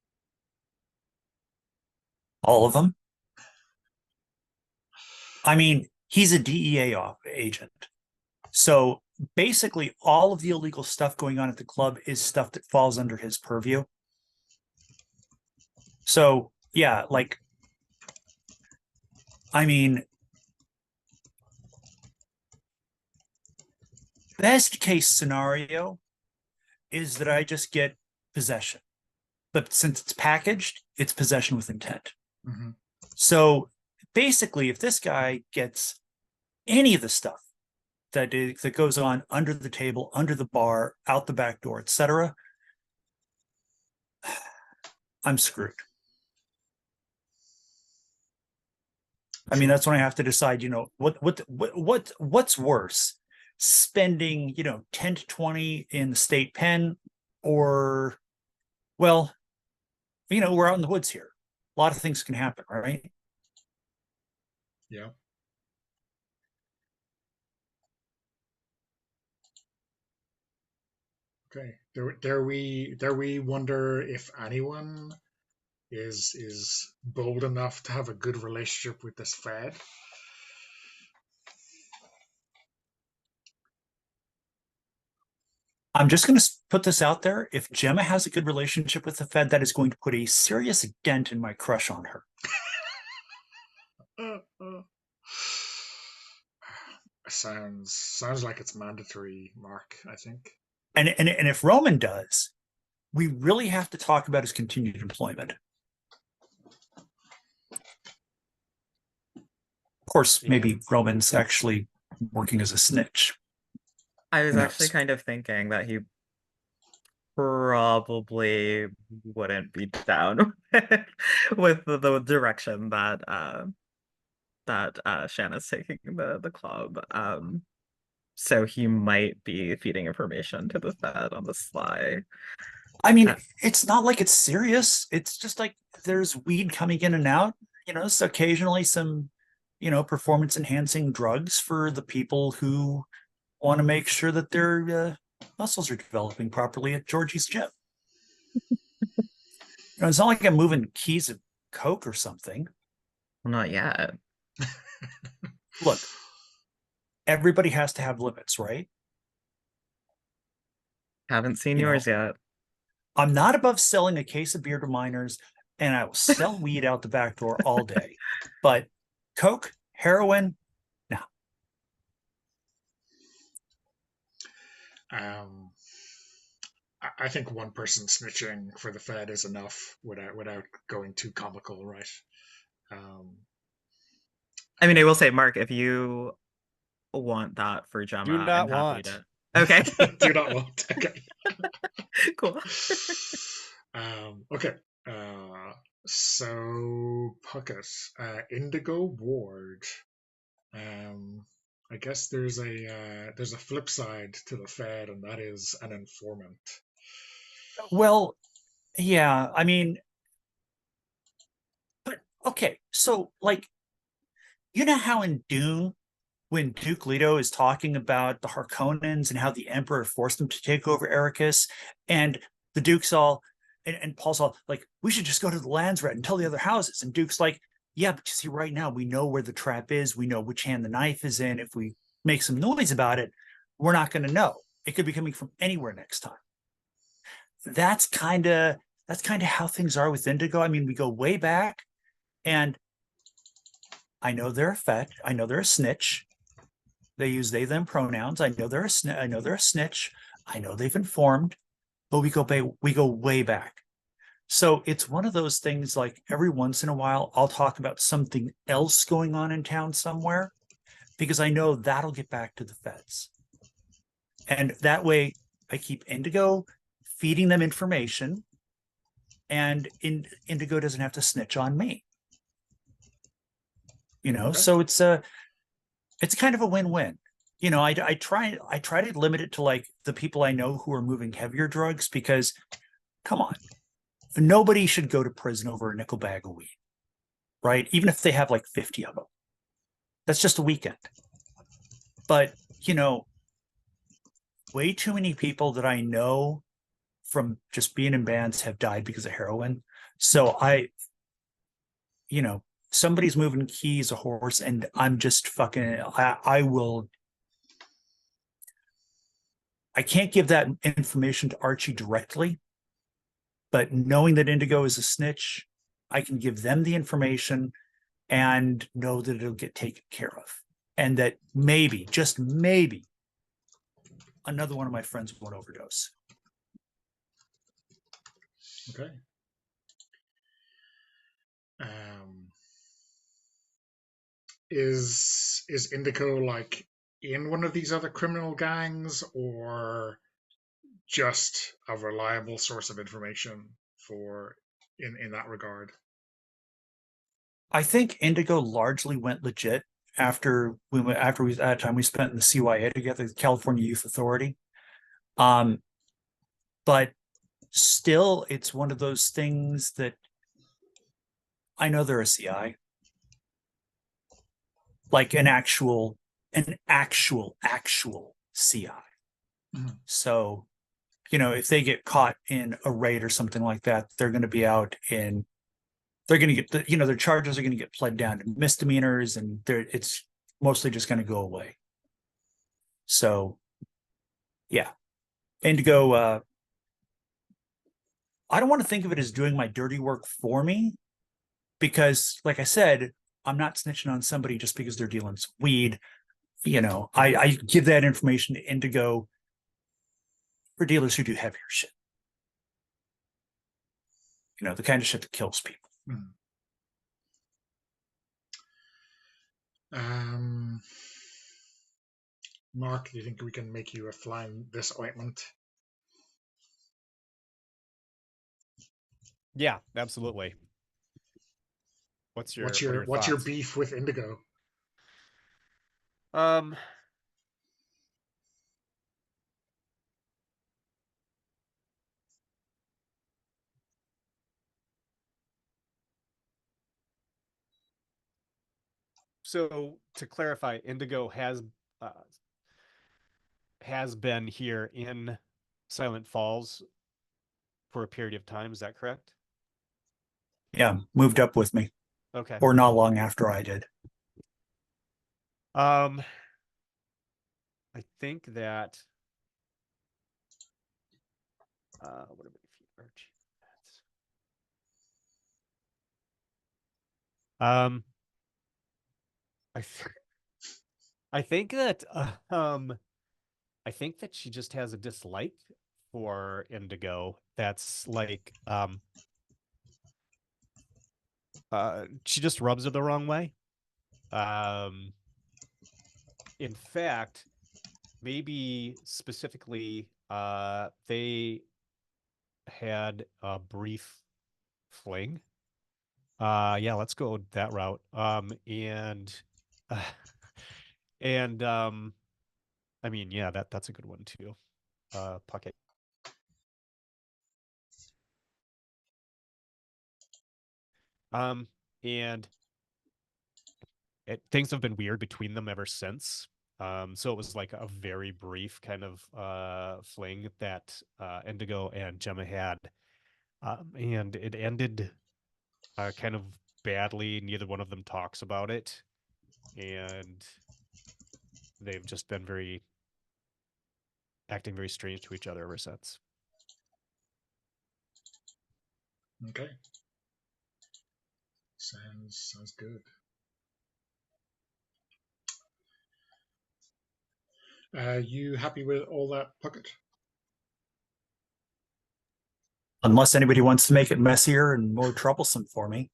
All of them. I mean, he's a DEA agent. So basically, all of the illegal stuff going on at the club is stuff that falls under his purview. So, yeah, like, I mean, best case scenario is that I just get possession. But since it's packaged, it's possession with intent. Mm-hmm. So basically, if this guy gets any of the stuff that goes on under the table, under the bar, out the back door, etc., I'm screwed. I mean, that's when I have to decide, what's worse, spending, 10 to 20 in the state pen, or, well, we're out in the woods here. A lot of things can happen, right? Yeah. Okay. Dare we wonder if anyone is bold enough to have a good relationship with this Fed? I'm just going to put this out there. If Gemma has a good relationship with the Fed, that is going to put a serious dent in my crush on her. Sounds like it's mandatory, Mark, I think. And if Roman does, we really have to talk about his continued employment. Of course, maybe Roman's actually working as a snitch. I was Who actually knows? kind of thinking that he probably wouldn't be down with the direction that Shanna's taking the club. So he might be feeding information to the Fed on the sly. I mean, Uh, it's not like it's serious. It's just like there's weed coming in and out, so occasionally some, performance enhancing drugs for the people who want to make sure that their muscles are developing properly at Georgie's gym. It's not like I'm moving keys of coke or something. Not yet. Look, everybody has to have limits, right? Haven't seen You know, yours yet. I'm not above selling a case of beer to minors, and I will sell weed out the back door all day. But coke, heroin, no. I think one person snitching for the Fed is enough without going too comical, right? I mean, I will say, Mark, if you want that for Gemma, Do not I'm happy want. to. Okay. Do not want. Okay. Cool. Okay. So Puckett, Indigo Ward. I guess there's a flip side to the Fed, and that is an informant. Well, yeah, I mean, but okay, so like, how in Dune, when Duke Leto is talking about the Harkonnens and how the Emperor forced them to take over Arrakis, and the Duke's all, and Paul's all like, we should just go to the Landsrat and tell the other houses. And Duke's like, yeah, but you see, right now we know where the trap is. We know which hand the knife is in. If we make some noise about it, we're not going to know. It could be coming from anywhere next time. That's kind of how things are with Indigo. I mean, we go way back, and I know they're a Fed. I know they're a snitch. They use they them pronouns. I know they're a snitch. I know they've informed, but we go way back. So it's one of those things, like every once in a while I'll talk about something else going on in town somewhere, because I know that'll get back to the feds. And that way I keep Indigo feeding them information, and Indigo doesn't have to snitch on me. Okay. So it's kind of a win-win. I try to limit it to like the people I know who are moving heavier drugs, because come on, nobody should go to prison over a nickel bag of weed, right? Even if they have like 50 of them. That's just a weekend. But, way too many people that I know from just being in bands have died because of heroin. So somebody's moving keys, a horse, and I'm just fucking, I can't give that information to Archie directly, but knowing that Indigo is a snitch, I can give them the information and know that it'll get taken care of. And that maybe, just maybe, another one of my friends won't overdose. Okay. Is Indigo like in one of these other criminal gangs, or just a reliable source of information for in that regard? I think Indigo largely went legit after that time we spent in the CYA together, the California Youth Authority. But still, it's one of those things that I know they're a CI, like an actual CI. Mm-hmm. So, if they get caught in a raid or something like that, they're going to be out in. They're going to get their charges are going to get pled down to misdemeanors, and it's mostly just going to go away. So, yeah, Indigo. I don't want to think of it as doing my dirty work for me, because, like I said, I'm not snitching on somebody just because they're dealing some weed. I give that information to Indigo for dealers who do heavier shit. The kind of shit that kills people. Mark, do you think we can make you a fly in this ointment? Yeah, absolutely. What's your beef with Indigo? So to clarify, Indigo has been here in Silent Falls for a period of time. Is that correct? Yeah, moved up with me. Okay. Or not long after I did. I think that what about if you Archie? I think that I think that she just has a dislike for Indigo. That's like she just rubs her the wrong way. In fact, maybe specifically they had a brief fling. Yeah, let's go that route. And I mean, yeah, that's a good one too. Pocket. And things have been weird between them ever since. So it was like a very brief kind of fling that Indigo and Gemma had. And it ended kind of badly. Neither one of them talks about it. And they've just been acting very strange to each other ever since. Okay. Sounds good. You happy with all that, Puckett? Unless anybody wants to make it messier and more troublesome for me.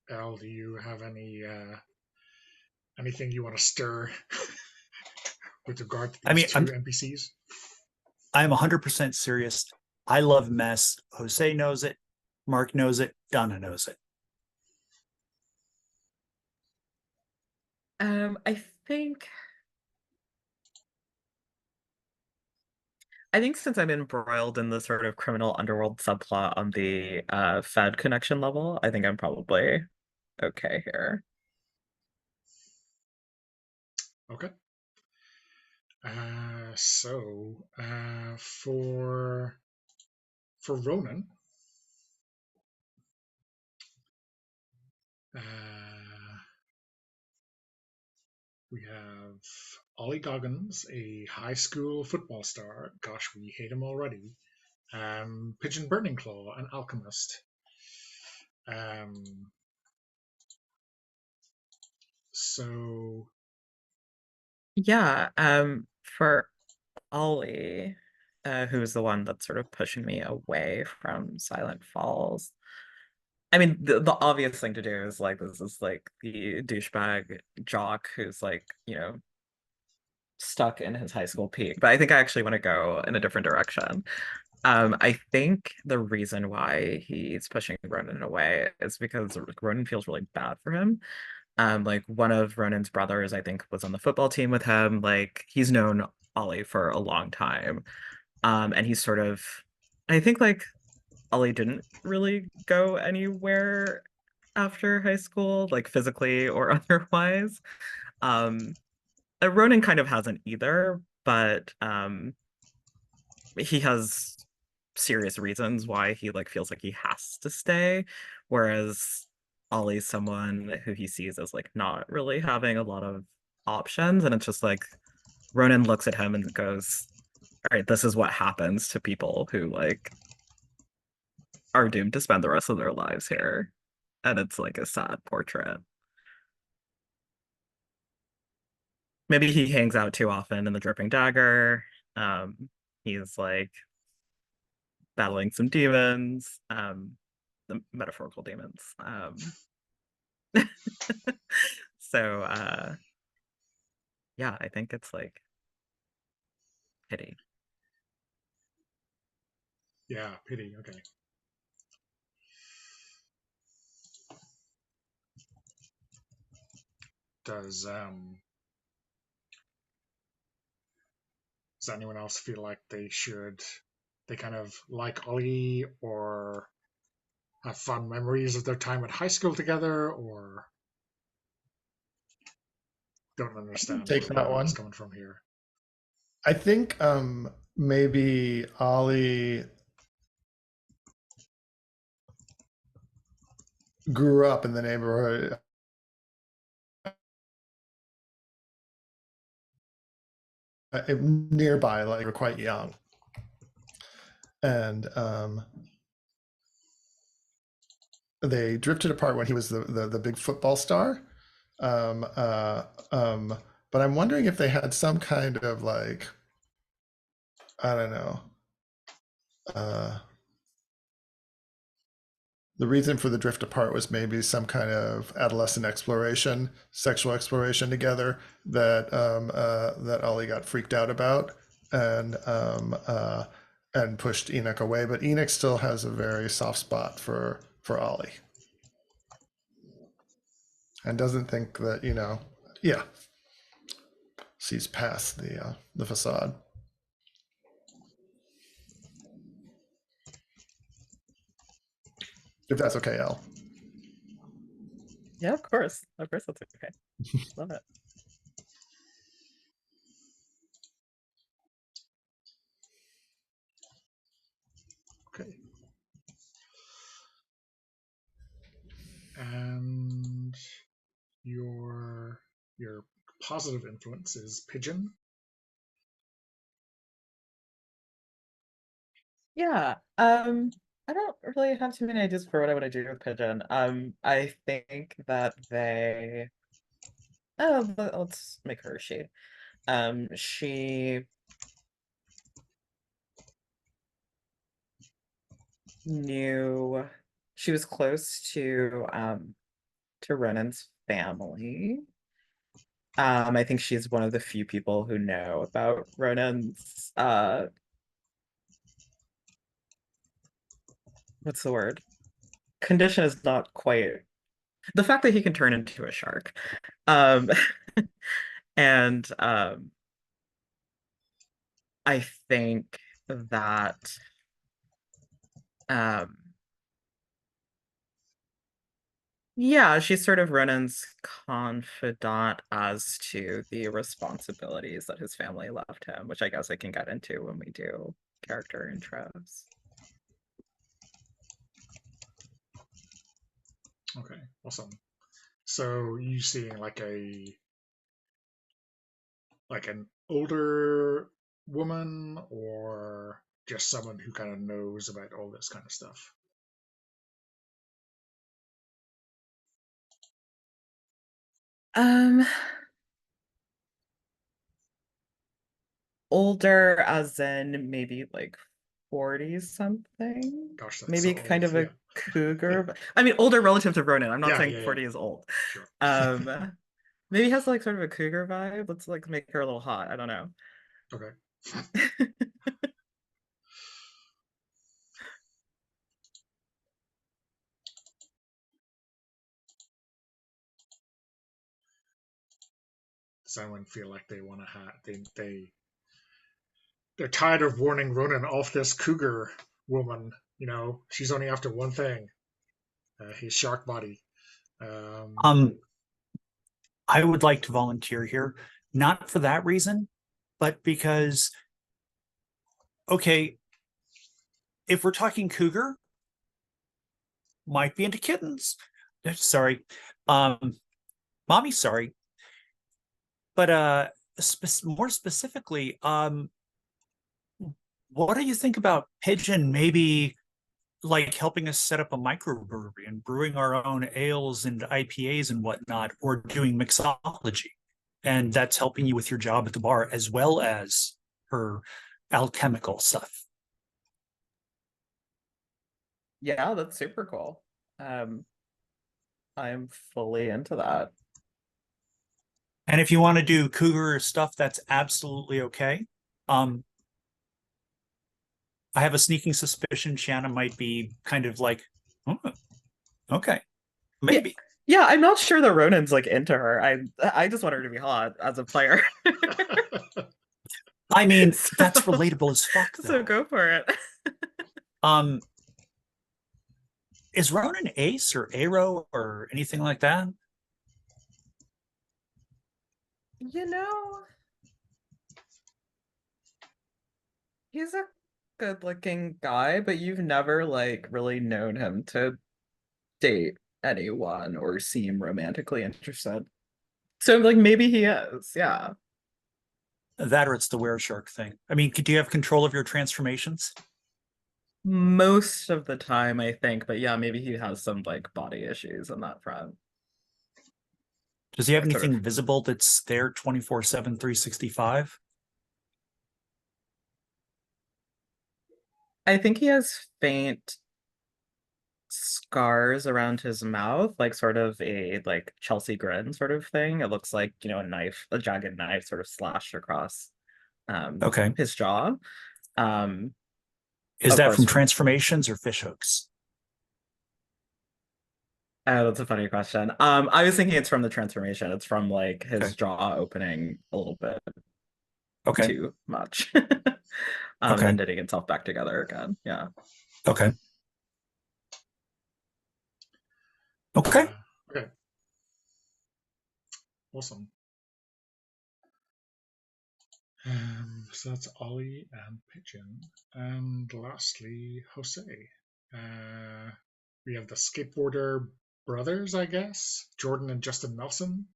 Al, do you have anything you want to stir with regard to I these mean, two NPCs? I'm 100% serious. I love mess. Jose knows it. Mark knows it. Donna knows it. I think since I'm embroiled in the sort of criminal underworld subplot on the Fed connection level, I think I'm probably okay here. Okay. For Ronan, we have Ollie Goggins, a high school football star. Gosh, we hate him already. Pigeon Burning Claw, an alchemist. Um, so Yeah, for Ollie, who's the one that's sort of pushing me away from Silent Falls. I mean, the obvious thing to do is like this is like the douchebag jock who's like, stuck in his high school peak. But I think I actually want to go in a different direction. I think the reason why he's pushing Ronan away is because Ronan feels really bad for him. Like one of Ronan's brothers, I think, was on the football team with him. Like he's known Ollie for a long time. And he's sort of, I think like Ollie didn't really go anywhere after high school, like physically or otherwise. Um, Ronan kind of hasn't either, but he has serious reasons why he like feels like he has to stay, whereas Ollie's someone who he sees as like not really having a lot of options, and it's just like Ronan looks at him and goes, "All right, this is what happens to people who like are doomed to spend the rest of their lives here," and it's like a sad portrait. Maybe he hangs out too often in the Dripping Dagger. He's like battling some demons, the metaphorical demons. So yeah, I think it's like pity. yeah, pity. Okay. Does does anyone else feel like they kind of like Ollie or have fond memories of their time at high school together, or don't understand Take where that Ronan is one. coming from here? I think maybe Ollie grew up in the neighborhood nearby, like we're quite young, and they drifted apart when he was the big football star. Um, uh, um, but I'm wondering if they had some kind of like, I don't know. The reason for the drift apart was maybe some kind of adolescent exploration, sexual exploration together that Ollie got freaked out about and pushed Enoch away. But Enoch still has a very soft spot for Ollie and doesn't think that yeah, sees past the facade. If that's okay, Al. Yeah, of course. Of course that's okay. Love it. Okay. And your positive influence is Pigeon. Yeah. I don't really have too many ideas for what I want to do with Pigeon. I think that they let's make her a she. She knew she was close to to Ronan's family. I think she's one of the few people who know about Ronan's what's the word? Condition is not quite the fact that he can turn into a shark. Um and I think that um yeah, she's sort of Ronan's confidant as to the responsibilities that his family left him, which I guess I can get into when we do character intros. Okay, awesome. So you seeing like an older woman or just someone who kind of knows about all this kind of stuff? Um, older as in maybe like 40 something. Gosh, that's Maybe so kind old. of a cougar. I mean, older relative to Ronan. I'm not Yeah, saying yeah, 40 is old. sure. Maybe has like sort of a cougar vibe. Let's like make her a little hot. I don't know. Okay. Does anyone feel like they want to have they're tired of warning Ronan off this cougar woman? You know, she's only after one thing: his shark body. Um, I would like to volunteer here, not for that reason, but because, okay, if we're talking cougar, might be into kittens. Sorry. Mommy, sorry. But more specifically, what do you think about Pigeon maybe like helping us set up a microbrewery and brewing our own ales and IPAs and whatnot, or doing mixology? And that's helping you with your job at the bar as well as her alchemical stuff. Yeah, that's super cool. I'm fully into that. And if you want to do cougar stuff, that's absolutely okay. I have a sneaking suspicion Shanna might be kind of like, oh, okay, maybe. Yeah, I'm not sure that Ronan's like into her. I just want her to be hot as a player. I mean, So- that's relatable as fuck, though. So go for it. Is Ronan ace or aro or anything like that? You know, he's a good-looking guy, but you've never like really known him to date anyone or seem romantically interested. So like maybe he is, yeah. That or it's the were-shark thing. I mean, do you have control of your transformations? Most of the time, I think, but yeah, maybe he has some like body issues on that front. Does he have Like, sort of- anything visible that's there 24/7, 365? I think he has faint scars around his mouth, like sort of a like Chelsea grin sort of thing. It looks like, you know, a jagged knife sort of slashed across Okay. his jaw. Is Of that course. from transformations or fish hooks? Oh, that's a funny question. I was thinking it's from the transformation. It's from like his Okay. jaw opening a little bit Okay. too much. Okay. And knitting itself back together again. Yeah. Okay. Okay. Okay. Awesome. So that's Ollie and Pigeon. And lastly, Jose. We have the skateboarder brothers, I guess. Jordan and Justin Nelson.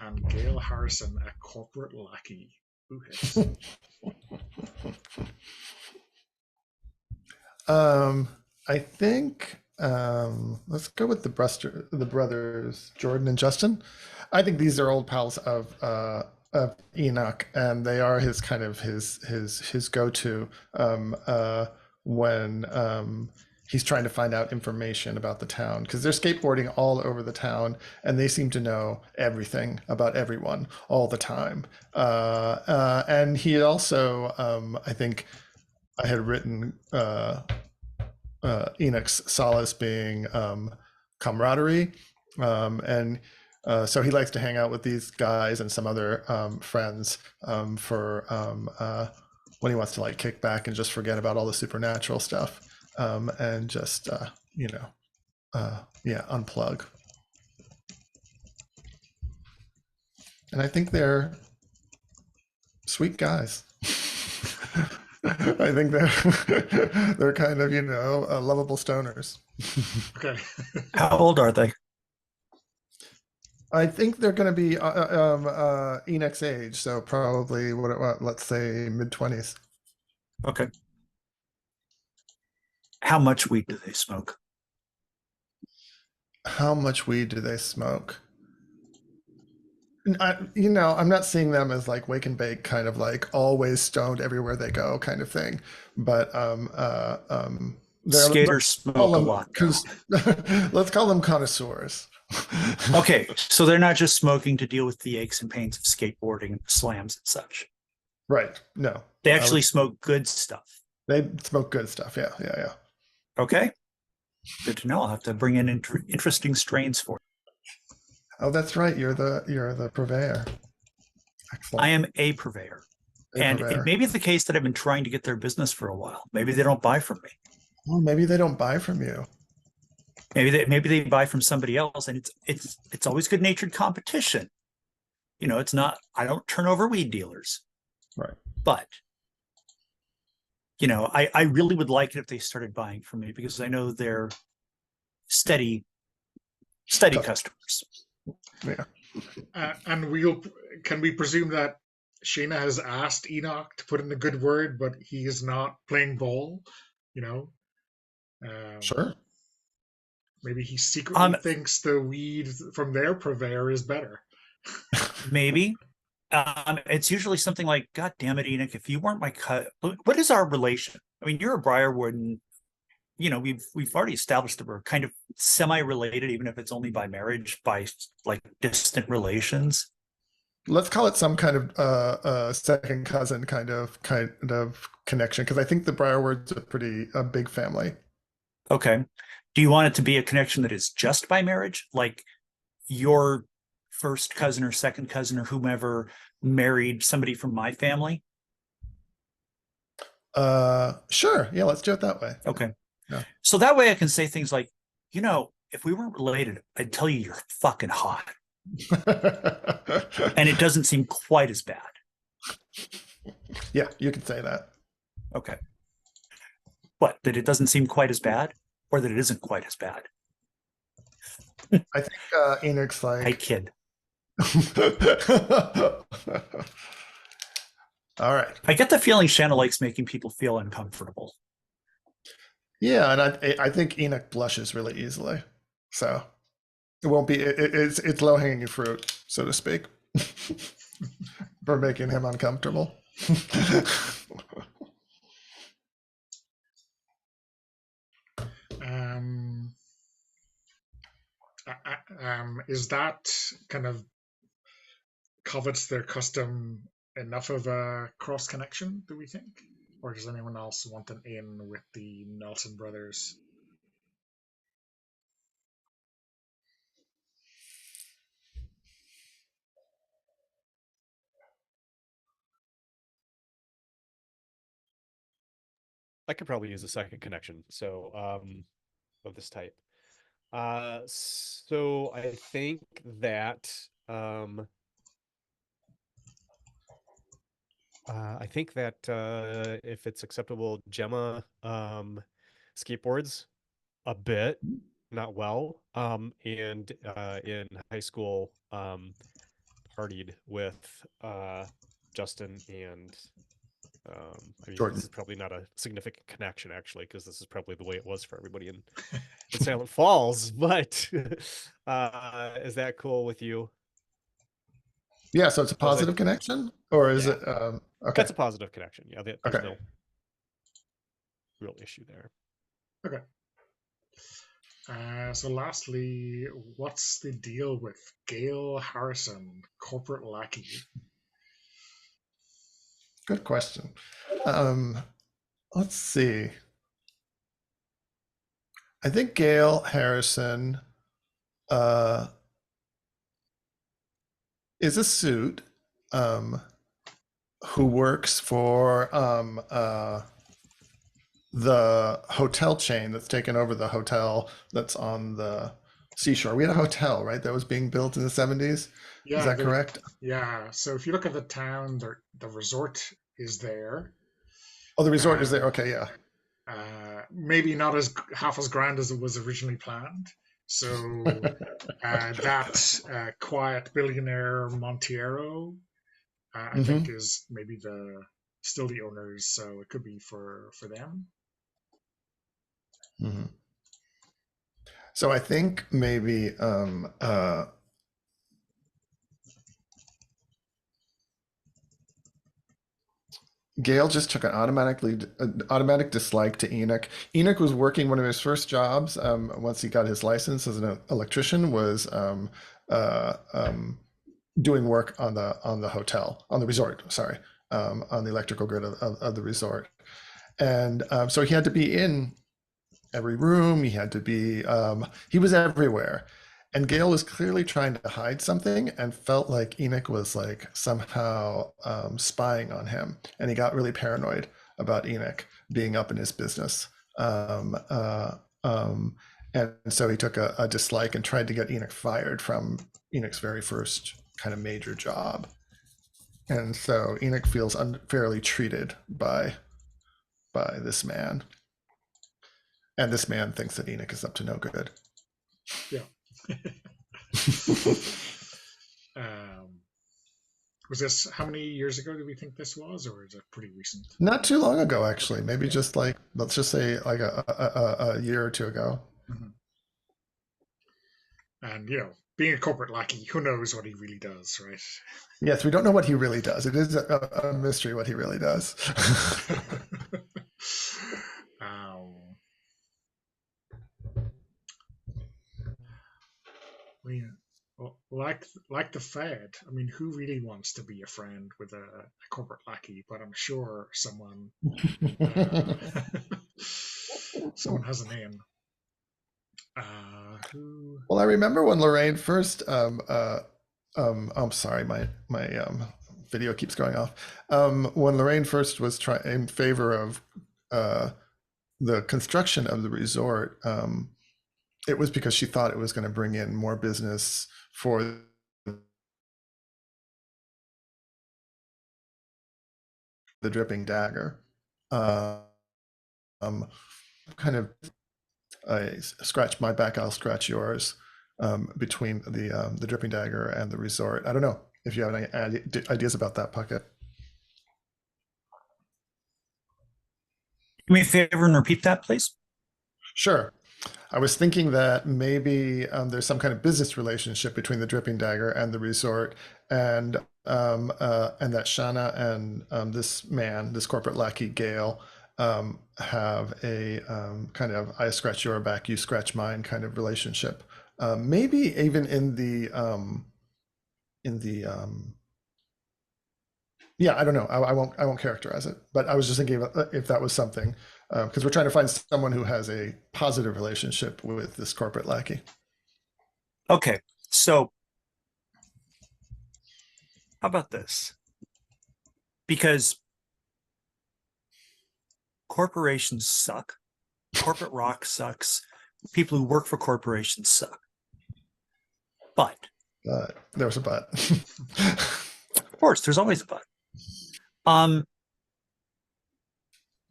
And Gail Harrison, a corporate lackey. Who hits? I think let's go with the brothers, Jordan and Justin. I think these are old pals of Enoch, and they are his kind of his go-to when he's trying to find out information about the town because they're skateboarding all over the town and they seem to know everything about everyone all the time. And he also, I think I had written Enoch's solace being camaraderie. And so he likes to hang out with these guys and some other friends for when he wants to like kick back and just forget about all the supernatural stuff and just, unplug. And I think they're sweet guys. I think they're kind of, lovable stoners. Okay. How old are they? I think they're going to be Enoch's age, so probably let's say mid-20s. Okay. How much weed do they smoke? How much weed do they smoke? I'm not seeing them as like wake and bake, kind of like always stoned everywhere they go, kind of thing. But Skaters smoke a lot. Let's call them connoisseurs. Okay, so they're not just smoking to deal with the aches and pains of skateboarding and slams and such. Right. No. They actually smoke good stuff. They smoke good stuff. Yeah. Okay. Good to know. I'll have to bring in interesting strains for you. Oh, that's right. You're the purveyor. Excellent. I am a purveyor. It may be the case that I've been trying to get their business for a while. Maybe they don't buy from me. Well, maybe they don't buy from you. Maybe they buy from somebody else, and it's always good-natured competition. It's not. I don't turn over weed dealers, right? But I really would like it if they started buying from me because I know they're steady customers. Yeah. And can we presume that Shayna has asked Enoch to put in a good word, but he is not playing ball? Sure. Maybe he secretly thinks the weed from their purveyor is better. Maybe. It's usually something like, God damn it, Enoch, if you weren't my cut, what is our relation? I mean, you're a Briarwood, and we've already established that we're kind of semi-related, even if it's only by marriage, by like distant relations. Let's call it some kind of second cousin kind of connection, because I think the Briarwood's a big family. Okay. Do you want it to be a connection that is just by marriage? Like your first cousin or second cousin or whomever married somebody from my family? Sure. Yeah, let's do it that way. Okay. Yeah. So that way I can say things like, if we weren't related, I'd tell you you're fucking hot. And it doesn't seem quite as bad. Yeah, you can say that. Okay. What, that it doesn't seem quite as bad? Or that it isn't quite as bad? I think Enoch's like... I kid. All right. I get the feeling Shanna likes making people feel uncomfortable. Yeah, and I think Enoch blushes really easily. So it won't be... It's low-hanging fruit, so to speak, for making him uncomfortable. Is that kind of covets their custom enough of a cross connection, do we think? Or does anyone else want an in with the Nelson brothers? I could probably use a second connection. So of this type. So I think that if it's acceptable, Gemma skateboards a bit, not well. And in high school, partied with Justin and Jordan. This is probably not a significant connection actually, because this is probably the way it was for everybody in Silent Falls. But is that cool with you? Yeah, so it's a positive connection, or is it? Okay, that's a positive connection. Yeah, there's okay. no real issue there. Okay. So lastly, what's the deal with Gail Harrison, corporate lackey? Good question. Let's see. I think Gail Harrison is a suit who works for the hotel chain that's taken over the hotel that's on the seashore. We had a hotel, right, that was being built in the 70s. Is Yeah, that correct? yeah. So if you look at the town, the resort is there. Oh, the resort is there. Okay, yeah. Maybe not as half as grand as it was originally planned. So that quiet billionaire Montiero, I think, is maybe still the owners. So it could be for them. So I think maybe Gail just took an automatic dislike to Enoch. Enoch was working one of his first jobs once he got his license as an electrician was doing work on the hotel, on the resort. Sorry, on the electrical grid of the resort, and so he had to be in every room. He had to be. He was everywhere. And Gail was clearly trying to hide something and felt like Enoch was like somehow spying on him. And he got really paranoid about Enoch being up in his business. And so he took a dislike and tried to get Enoch fired from Enoch's very first kind of major job. And so Enoch feels unfairly treated by this man. And this man thinks that Enoch is up to no good. Yeah. Was this, how many years ago do we think this was, or is it pretty recent? Not too long ago, actually. Maybe just like, let's just say like a year or two ago. And, being a corporate lackey, who knows what he really does, right? Yes, we don't know what he really does. It is a mystery what he really does. Like the Fed, I mean, who really wants to be a friend with a corporate lackey? But I'm sure someone has a name. Well, I remember when Lorraine first. I'm sorry, my video keeps going off. When Lorraine first was in favor of the construction of the resort, it was because she thought it was going to bring in more business for the Dripping Dagger. Kind of I scratch my back, I'll scratch yours between the Dripping Dagger and the resort. I don't know if you have any ideas about that, Puckett. Do me a favor and repeat that, please. Sure. I was thinking that maybe there's some kind of business relationship between the Dripping Dagger and the resort, and that Shanna and this corporate lackey Gail, have a kind of I scratch your back, you scratch mine kind of relationship. Maybe even in the yeah, I don't know. I won't characterize it, but I was just thinking if that was something, because we're trying to find someone who has a positive relationship with this corporate lackey. Okay, so how about this? Because corporations suck. Corporate rock sucks. People who work for corporations suck. But there was a but. Of course, there's always a but.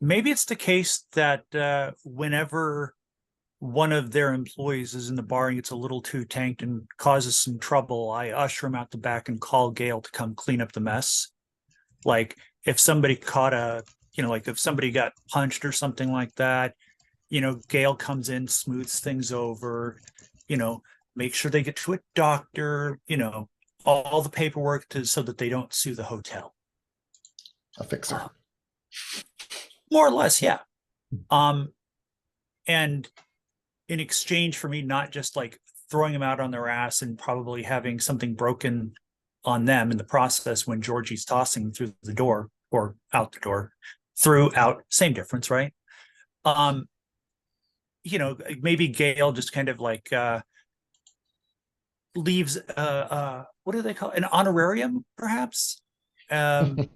Maybe it's the case that whenever one of their employees is in the bar and gets a little too tanked and causes some trouble, I usher him out the back and call Gail to come clean up the mess. Like if somebody caught like if somebody got punched or something like that, Gail comes in, smooths things over, make sure they get to a doctor, all the paperwork so that they don't sue the hotel. A fixer. More or less, yeah. And in exchange for me not just like throwing them out on their ass and probably having something broken on them in the process when Georgie's tossing them through the door or out the door, same difference, right? Maybe Gail just kind of like leaves what do they call it? An honorarium, perhaps? Generous.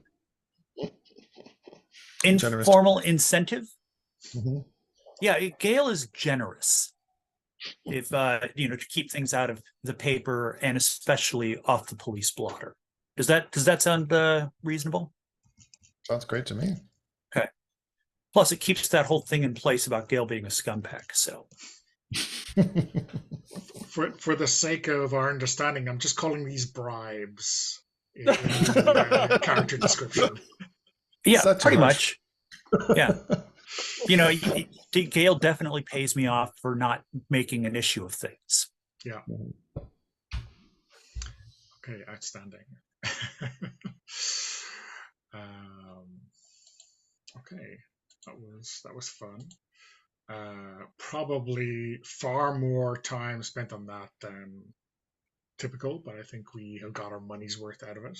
Informal incentive. Mhm. Yeah, Gail is generous. If to keep things out of the paper and especially off the police blotter. Does that sound reasonable? Sounds great to me. Okay. Plus, it keeps that whole thing in place about Gail being a scumbag. So, For the sake of our understanding, I'm just calling these bribes in the character description. yeah, Such a pretty harsh- much. Yeah. Gail definitely pays me off for not making an issue of things. Yeah. Okay, outstanding. Okay, that was fun. Probably far more time spent on that than typical, but I think we have got our money's worth out of it.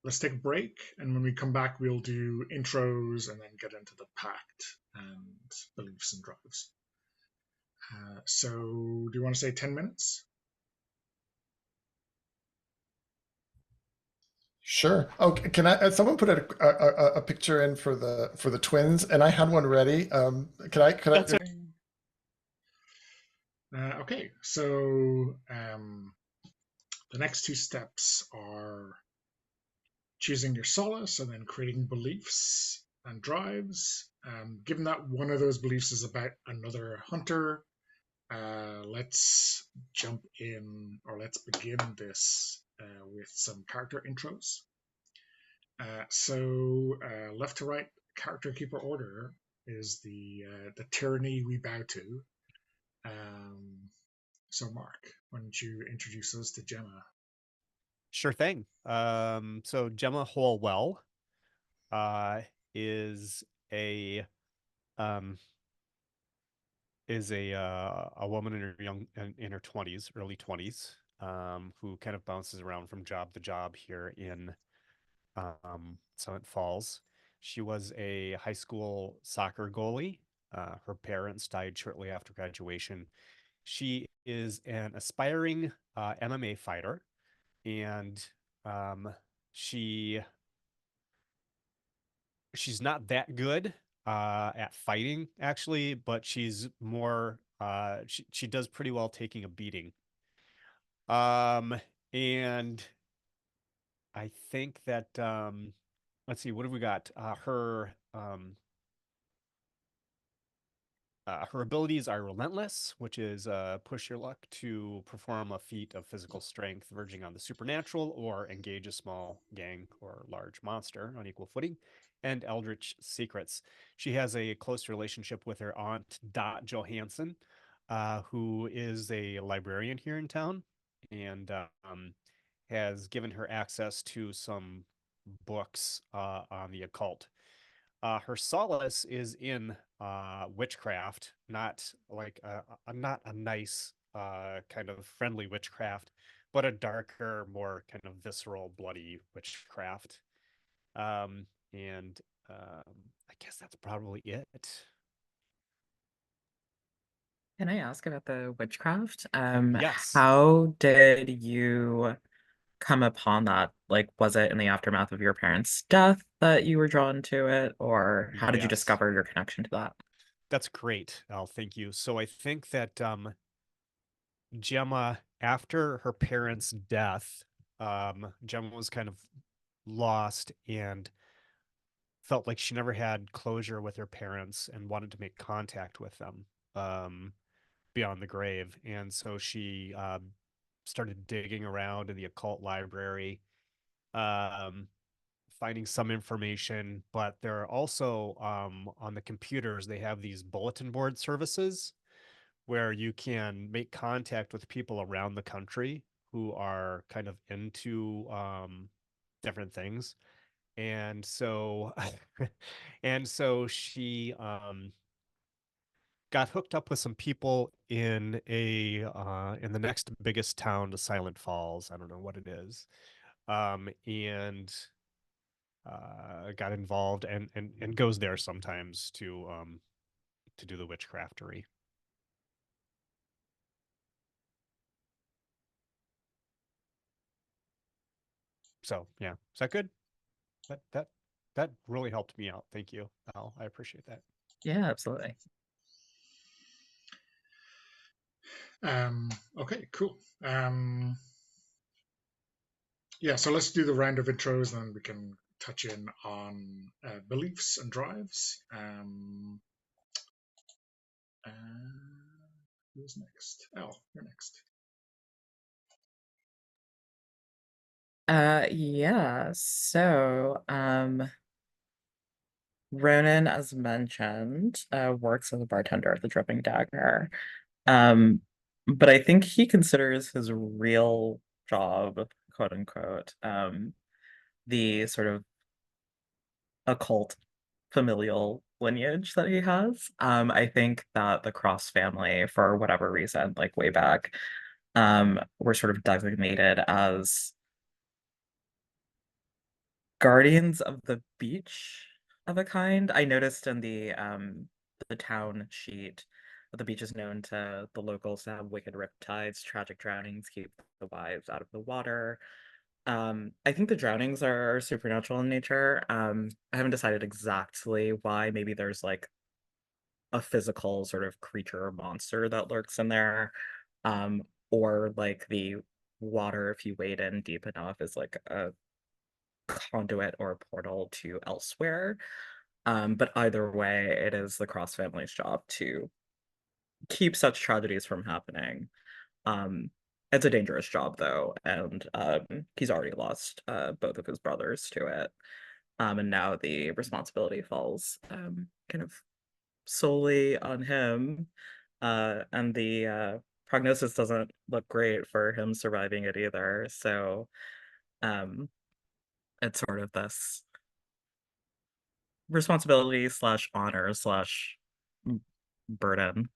Let's take a break, and when we come back, we'll do intros and then get into the pact and beliefs and drives. So, do you want to say 10 minutes? Sure. Oh, can I? Someone put a picture in for the twins, and I had one ready. Can I? That's it. Okay, so the next two steps are choosing your solace and then creating beliefs and drives. Given that one of those beliefs is about another hunter, let's jump in, or let's begin this with some character intros. Left to right, character keeper order is the tyranny we bow to. So Mark, why don't you introduce us to Gemma? Sure thing. So Gemma Holwell is a um a woman in her 20s, early 20s, who kind of bounces around from job to job here in Summit Falls. She was a high school soccer goalie. Her parents died shortly after graduation. She is an aspiring MMA fighter, and she she's not that good at fighting actually, but she's more she does pretty well taking a beating. And I think that let's see, what have we got? Her abilities are relentless, which is push your luck to perform a feat of physical strength verging on the supernatural or engage a small gang or large monster on equal footing, and eldritch secrets. She has a close relationship with her aunt, Dot Johansson, who is a librarian here in town and has given her access to some books on the occult. Her solace is in witchcraft, not like not a nice kind of friendly witchcraft, but a darker, more kind of visceral, bloody witchcraft. And I guess that's probably it. Can I ask about the witchcraft? Yes. How did you come upon that? Like, was it in the aftermath of your parents' death that you were drawn to it, or how did you Yes. discover your connection to that? That's great. Al, thank you. So I think that Gemma, after her parents' death, Gemma was kind of lost and felt like she never had closure with her parents and wanted to make contact with them beyond the grave. And so she started digging around in the occult library, um, finding some information. But there are also on the computers, they have these bulletin board services where you can make contact with people around the country who are kind of into different things. And so and so she got hooked up with some people in the next biggest town to Silent Falls. I don't know what it is. And got involved and goes there sometimes to do the witchcraftery. So yeah, is that good? That really helped me out. Thank you, Al. I appreciate that. Yeah, absolutely. Okay, cool. Yeah, so let's do the round of intros, and then we can touch in on beliefs and drives. Uh, who's next? Oh, you're next. Yeah, so Ronan, as mentioned, works as a bartender at the Dripping Dagger. Um, but I think he considers his real job, quote unquote, the sort of occult familial lineage that he has. I think that the Cross family, for whatever reason, like way back, were sort of designated as guardians of the beach of a kind. I noticed in the town sheet that the beach is known to the locals to have wicked riptides, tragic drownings, keep the wives out of the water. I think the drownings are supernatural in nature. I haven't decided exactly why. Maybe there's like a physical sort of creature or monster that lurks in there. Um, or like the water, if you wade in deep enough, is like a conduit or a portal to elsewhere. But either way, it is the Cross family's job to keep such tragedies from happening. Um, it's a dangerous job though, and he's already lost both of his brothers to it. And now the responsibility falls kind of solely on him. And the prognosis doesn't look great for him surviving it either. So um, it's sort of this responsibility slash honor slash burden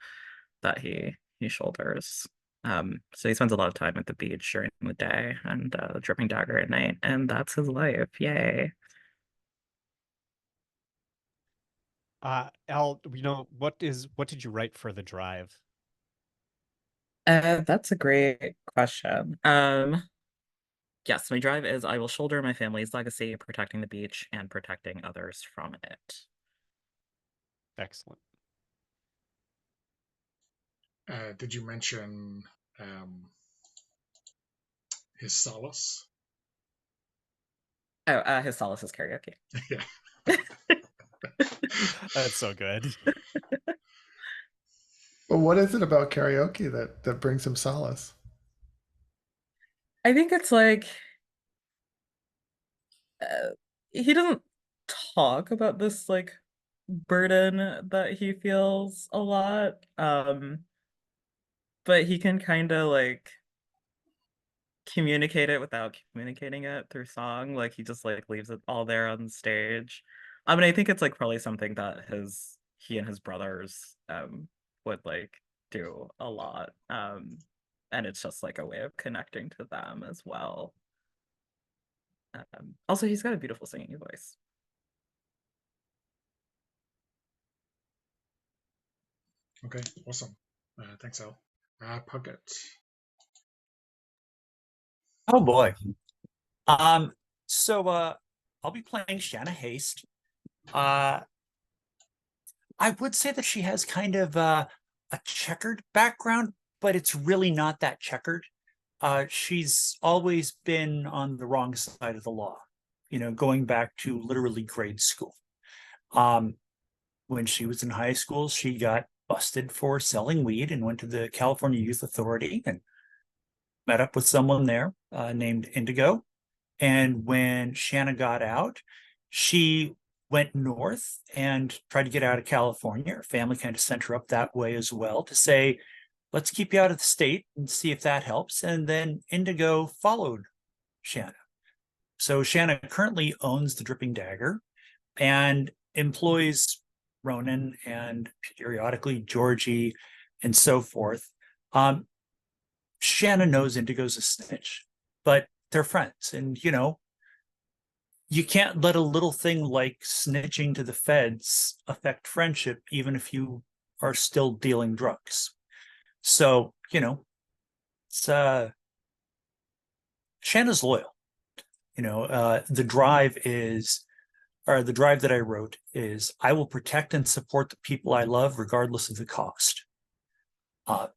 that he shoulders. So he spends a lot of time at the beach during the day and the dripping dagger at night, and that's his life. Yay. Al, what did you write for the drive? That's a great question. Yes, my drive is I will shoulder my family's legacy, protecting the beach and protecting others from it. Excellent. Did you mention um, his solace? Oh, his solace is karaoke. Yeah. That's so good. Well, what is it about karaoke that brings him solace? I think it's like uh, he doesn't talk about this like burden that he feels a lot. But he can kind of like communicate it without communicating it through song. Like he just like leaves it all there on stage. I mean, I think it's like probably something that he and his brothers would like do a lot. And it's just like a way of connecting to them as well. Also, he's got a beautiful singing voice. Okay, awesome. Thanks, Al. Puckett. Oh boy. So I'll be playing Shanna Haste. I would say that she has kind of a checkered background, but it's really not that checkered. She's always been on the wrong side of the law, going back to literally grade school. When she was in high school, she got busted for selling weed and went to the California Youth Authority and met up with someone there named Indigo. And when Shanna got out, she went north and tried to get out of California. Her family kind of sent her up that way as well to say, let's keep you out of the state and see if that helps. And then Indigo followed Shanna. So Shanna currently owns the Dripping Dagger and employs Ronan and periodically Georgie and so forth. Shanna knows Indigo's a snitch, but they're friends. And, you know, you can't let a little thing like snitching to the feds affect friendship, even if you are still dealing drugs. So, you know, it's Shanna's loyal. You know, the drive that I wrote is I will protect and support the people I love regardless of the cost.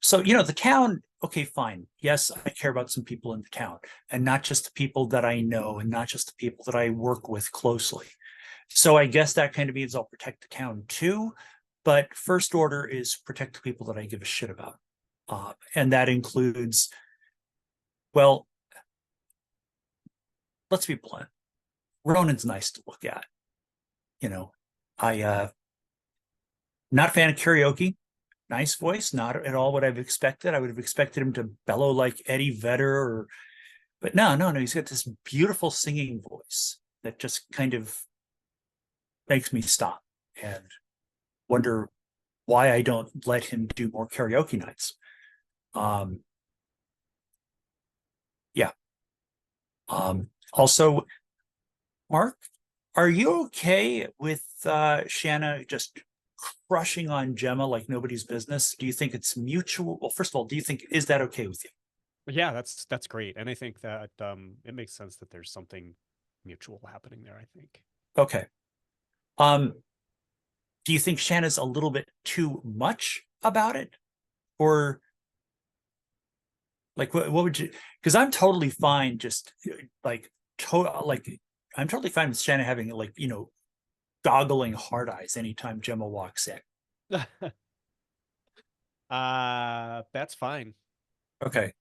So, you know, the town, okay, fine. Yes, I care about some people in the town, and not just the people that I know and not just the people that I work with closely. So I guess that kind of means I'll protect the town too. But first order is protect the people that I give a shit about. And that includes, well, let's be blunt. Ronan's nice to look at. You know, not a fan of karaoke. Nice voice, not at all what I've expected. I would have expected him to bellow like Eddie Vedder, but no. He's got this beautiful singing voice that just kind of makes me stop and wonder why I don't let him do more karaoke nights. Yeah. Also, Mark, are you okay with Shanna just crushing on Gemma like nobody's business? Do you think it's mutual? Well, first of all, is that okay with you? Yeah, that's great. And I think that it makes sense that there's something mutual happening there, I think. Okay. Do you think Shanna's a little bit too much about it? Or like what would you, because I'm totally fine just like I'm totally fine with Shanna having like, you know, goggling hard eyes anytime Gemma walks in. That's fine. Okay.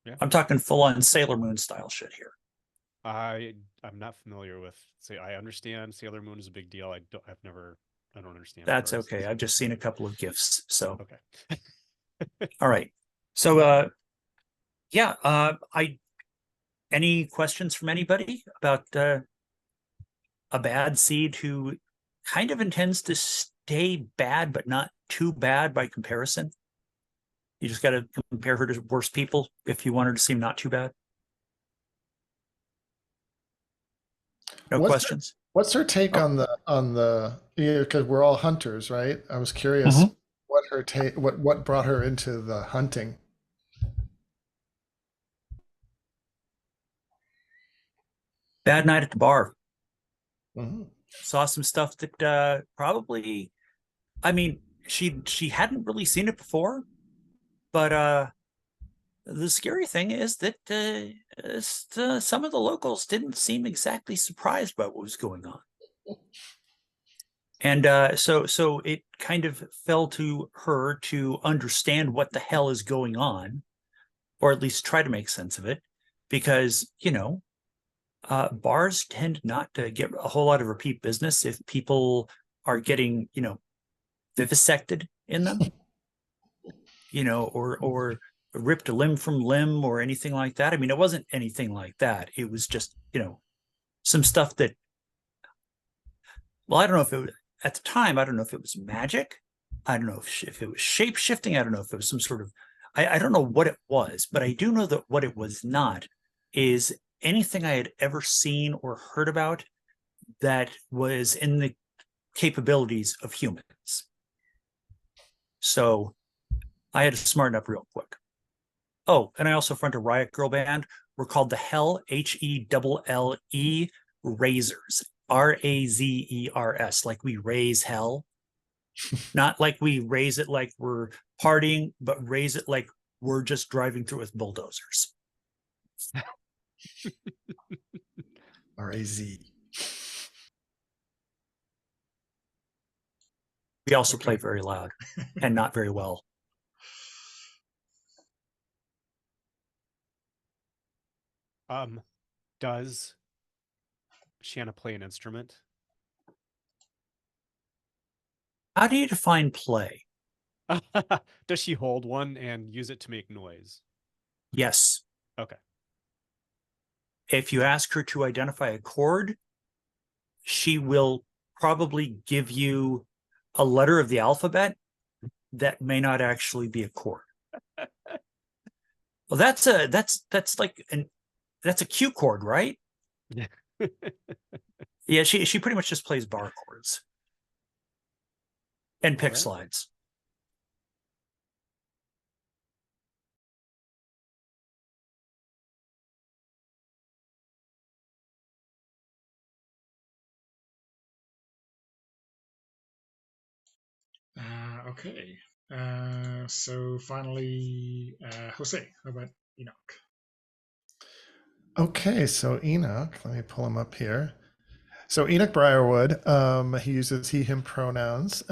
Yeah. I'm talking full on Sailor Moon style shit here. I'm not familiar with, say, I understand Sailor Moon is a big deal. I don't understand. That's hers. okay. I've just seen a couple of gifs. So Okay. all right. So yeah, any questions from anybody about a bad seed who kind of intends to stay bad, but not too bad by comparison? You just got to compare her to worse people if you want her to seem not too bad. No questions? What's her take on the because we're all hunters, right? I was curious what her take what brought her into the hunting. Bad night at the bar. Mm-hmm. Saw some stuff that probably, I mean, she hadn't really seen it before, but the scary thing is that some of the locals didn't seem exactly surprised by what was going on. And so it kind of fell to her to understand what the hell is going on, or at least try to make sense of it, because, you know, bars tend not to get a whole lot of repeat business if people are getting, you know, vivisected in them, you know, or ripped a limb from limb or anything like that. I mean, it wasn't anything like that. It was just, you know, some stuff that, well, I don't know if it was, at the time, I don't know if it was magic. I don't know if it was shape shifting. I don't know if it was some sort of, I don't know what it was, but I do know that what it was not is anything I had ever seen or heard about that was in the capabilities of humans. So I had to smarten up real quick. Oh, and I also front a Riot Girl band. We're called the Hell, HELLE Razors, RAZERS, like we raise hell. Not like we raise it like we're partying, but raise it like we're just driving through with bulldozers. RAZ. We also play very loud and not very well. Does Shanna play an instrument? How do you define play? Does she hold one and use it to make noise? Yes. Okay. if you ask her to identify a chord, she will probably give you a letter of the alphabet that may not actually be a chord. Well, that's like that's a Q chord, right? Yeah. Yeah, she pretty much just plays bar chords and pick Alright. slides. Okay. So finally, Jose, how about Enoch? Okay, so Enoch, let me pull him up here. So Enoch Briarwood, he uses he, him pronouns.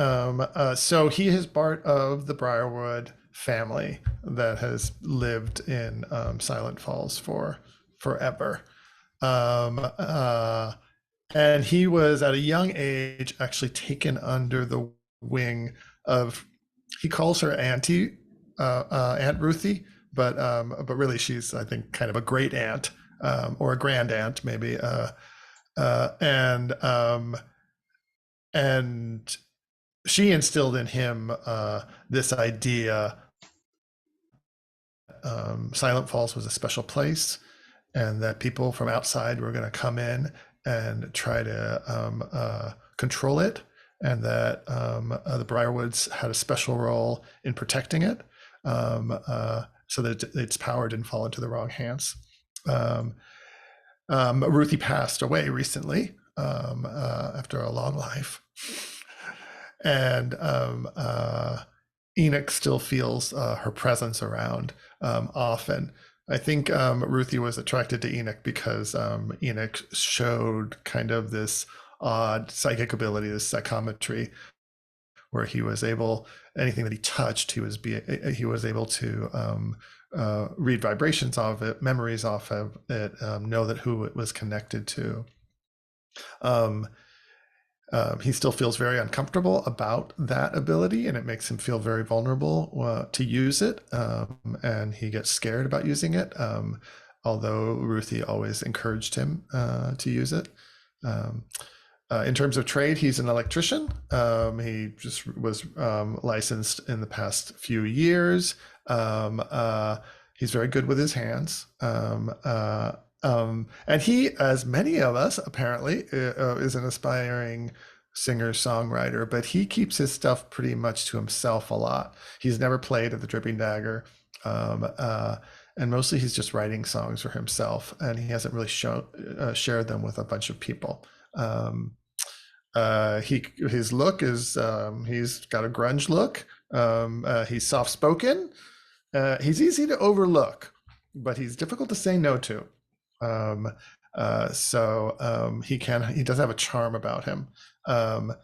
So he is part of the Briarwood family that has lived in Silent Falls for forever. And he was at a young age actually taken under the wing of, he calls her Auntie, Aunt Ruthie, but really she's, I think, kind of a great aunt, or a grand aunt maybe. Uh, and um, and she instilled in him this idea. Silent Falls was a special place, and that people from outside were going to come in and try to control it, and that the Briarwoods had a special role in protecting it, so that its power didn't fall into the wrong hands. Ruthie passed away recently after a long life. And Enoch still feels her presence around often. I think Ruthie was attracted to Enoch because Enoch showed kind of this odd psychic ability, this psychometry, where he was able, anything that he touched, he was able to read vibrations off it, memories off of it, know that who it was connected to. He still feels very uncomfortable about that ability, and it makes him feel very vulnerable to use it, and he gets scared about using it, although Ruthie always encouraged him to use it. In terms of trade, he's an electrician. He just was licensed in the past few years. He's very good with his hands. And he, as many of us apparently, is an aspiring singer-songwriter, but he keeps his stuff pretty much to himself a lot. He's never played at the Dripping Dagger, and mostly he's just writing songs for himself, and he hasn't really shared them with a bunch of people. His look is, he's got a grunge look. He's soft-spoken. He's easy to overlook, but he's difficult to say no to. He does have a charm about him. And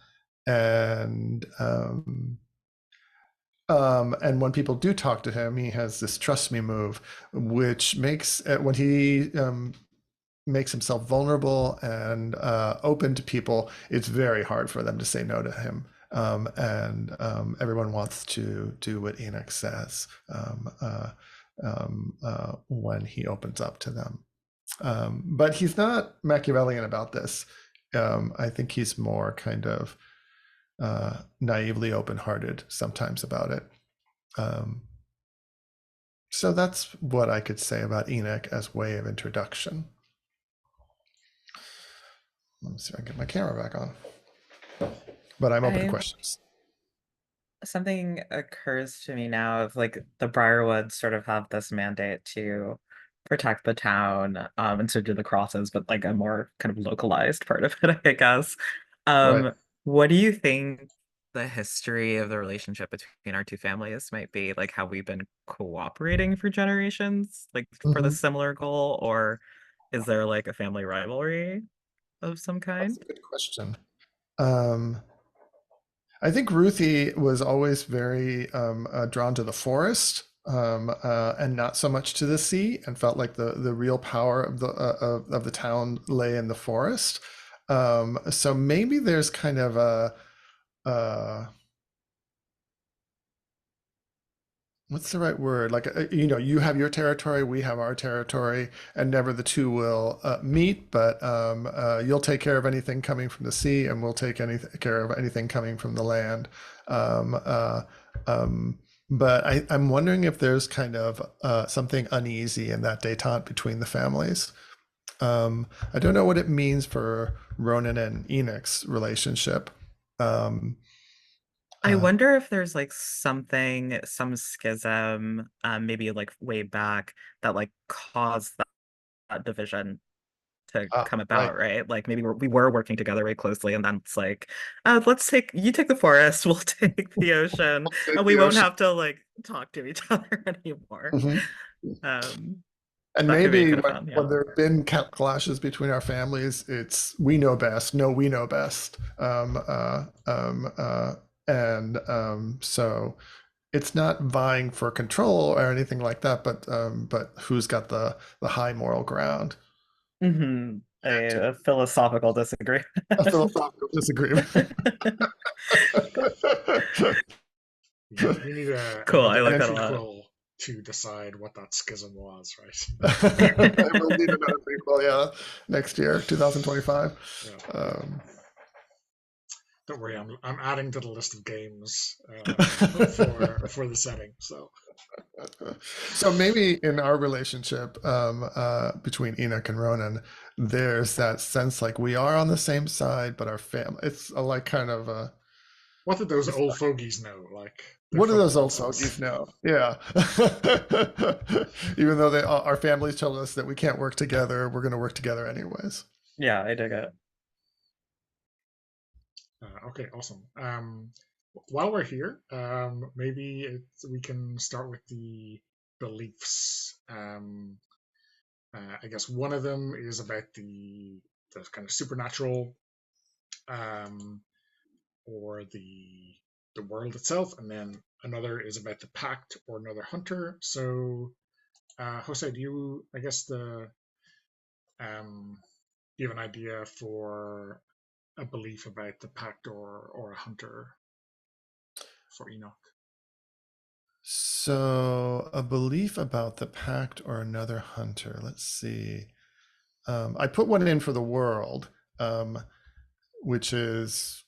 when people do talk to him, he has this trust me move, which makes when he makes himself vulnerable and open to people, it's very hard for them to say no to him. Everyone wants to do what Enoch says when he opens up to them. But he's not Machiavellian about this. I think he's more kind of naively open-hearted sometimes about it. So that's what I could say about Enoch as way of introduction. Let me see if I can get my camera back on. But I'm open to questions. Something occurs to me now of like the Briarwoods sort of have this mandate to protect the town, and so do the crosses, but like a more kind of localized part of it, I guess. Right. What do you think the history of the relationship between our two families might be? Like, have we been cooperating for generations, like for the similar goal, or is there like a family rivalry of some kind? That's a good question. I think Ruthie was always very drawn to the forest, and not so much to the sea, and felt like the real power of the town lay in the forest. So maybe there's kind of a what's the right word? Like, you have your territory, we have our territory, and never the two will meet. But you'll take care of anything coming from the sea, and we'll take care of anything coming from the land. Um, uh, but I'm wondering if there's kind of something uneasy in that détente between the families. I don't know what it means for Ronan and Enoch's relationship. Um, I uh, wonder if there's like something, some schism, maybe like way back that like caused that division to come right. about, right? Like maybe we were working together very closely, and then it's like, you take the forest, we'll take the ocean, Take and we the won't ocean. have to like talk to each other anymore. Mhm. Um, And that could be maybe kind of fun, yeah. when there have been clashes between our families, it's we know best. No, we know best. And so it's not vying for control or anything like that, but who's got the high moral ground? Hmm. A philosophical disagreement. A philosophical disagreement. We need Cool, I like another that a lot. prequel to decide what that schism was, right? We'll need another prequel, yeah, next year, 2025. Yeah. Don't worry, I'm adding to the list of games for the setting. So maybe in our relationship between Enoch and Ronan, there's that sense like we are on the same side, but our family, it's like kind of what did those old fogies know? Like, what do those old fogies know? Yeah. Even though our families tell us that we can't work together, we're going to work together anyways. Yeah, I dig it. Okay, awesome. While we're here, maybe we can start with the beliefs. I guess one of them is about the kind of supernatural, um, or the world itself, and then another is about the pact or another hunter. So, Jose, do you? I guess do you have an idea for a belief about the pact or a hunter for Enoch? So a belief about the pact or another hunter. Let's see. I put one in for the world, which is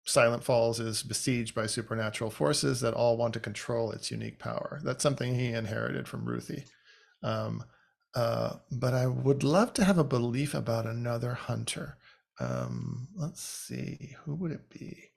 Silent Falls is besieged by supernatural forces that all want to control its unique power. That's something he inherited from Ruthie. But I would love to have a belief about another hunter. Let's see, who would it be?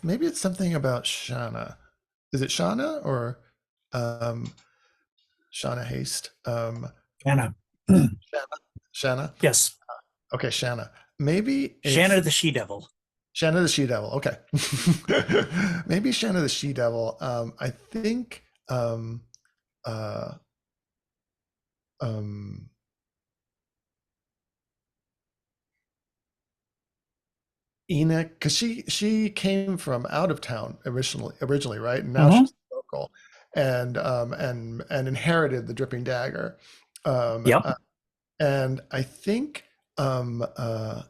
Maybe it's something about Shanna. Is it Shanna or Shanna Haste? Shanna. Shanna? Yes. Okay, Shanna. Maybe it's Shanna the She-Devil. Shanna the She-Devil. Okay. Maybe Shanna the She-Devil. I think uh, um, Enoch, because she came from out of town originally, right? And now she's local, and inherited the dripping dagger. Yep. And I think Enoch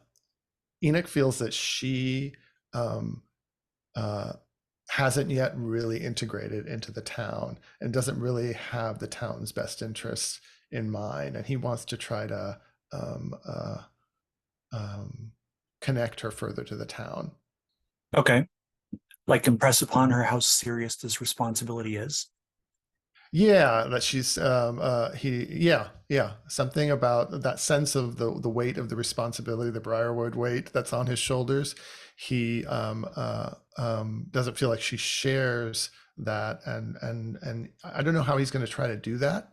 feels that she hasn't yet really integrated into the town and doesn't really have the town's best interests in mind, and he wants to try to connect her further to the town. Okay. Like impress upon her how serious this responsibility is. Yeah, that she's something about that sense of the weight of the responsibility, the Briarwood weight that's on his shoulders. He doesn't feel like she shares that, and I don't know how he's going to try to do that.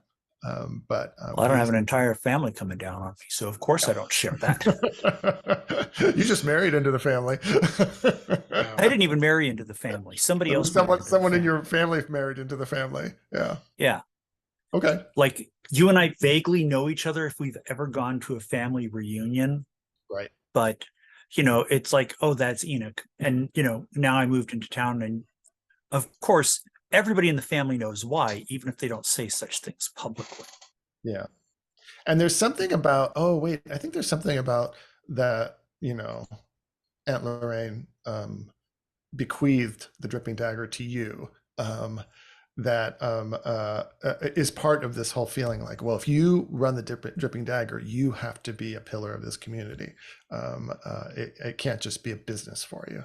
But Well, I don't have an entire family coming down on me, so of course I don't share that. You just married into the family. I didn't even marry into the family. Somebody else. Someone in your family married into the family. Yeah. Yeah. Okay. Like you and I vaguely know each other if we've ever gone to a family reunion. Right. But it's like, oh, that's Enoch. And, now I moved into town. And of course, everybody in the family knows why, even if they don't say such things publicly. Yeah. And there's something about, oh, wait, I think there's something about that, Aunt Lorraine bequeathed the dripping dagger to you, that is part of this whole feeling like, well, if you run the dripping dagger, you have to be a pillar of this community. It can't just be a business for you.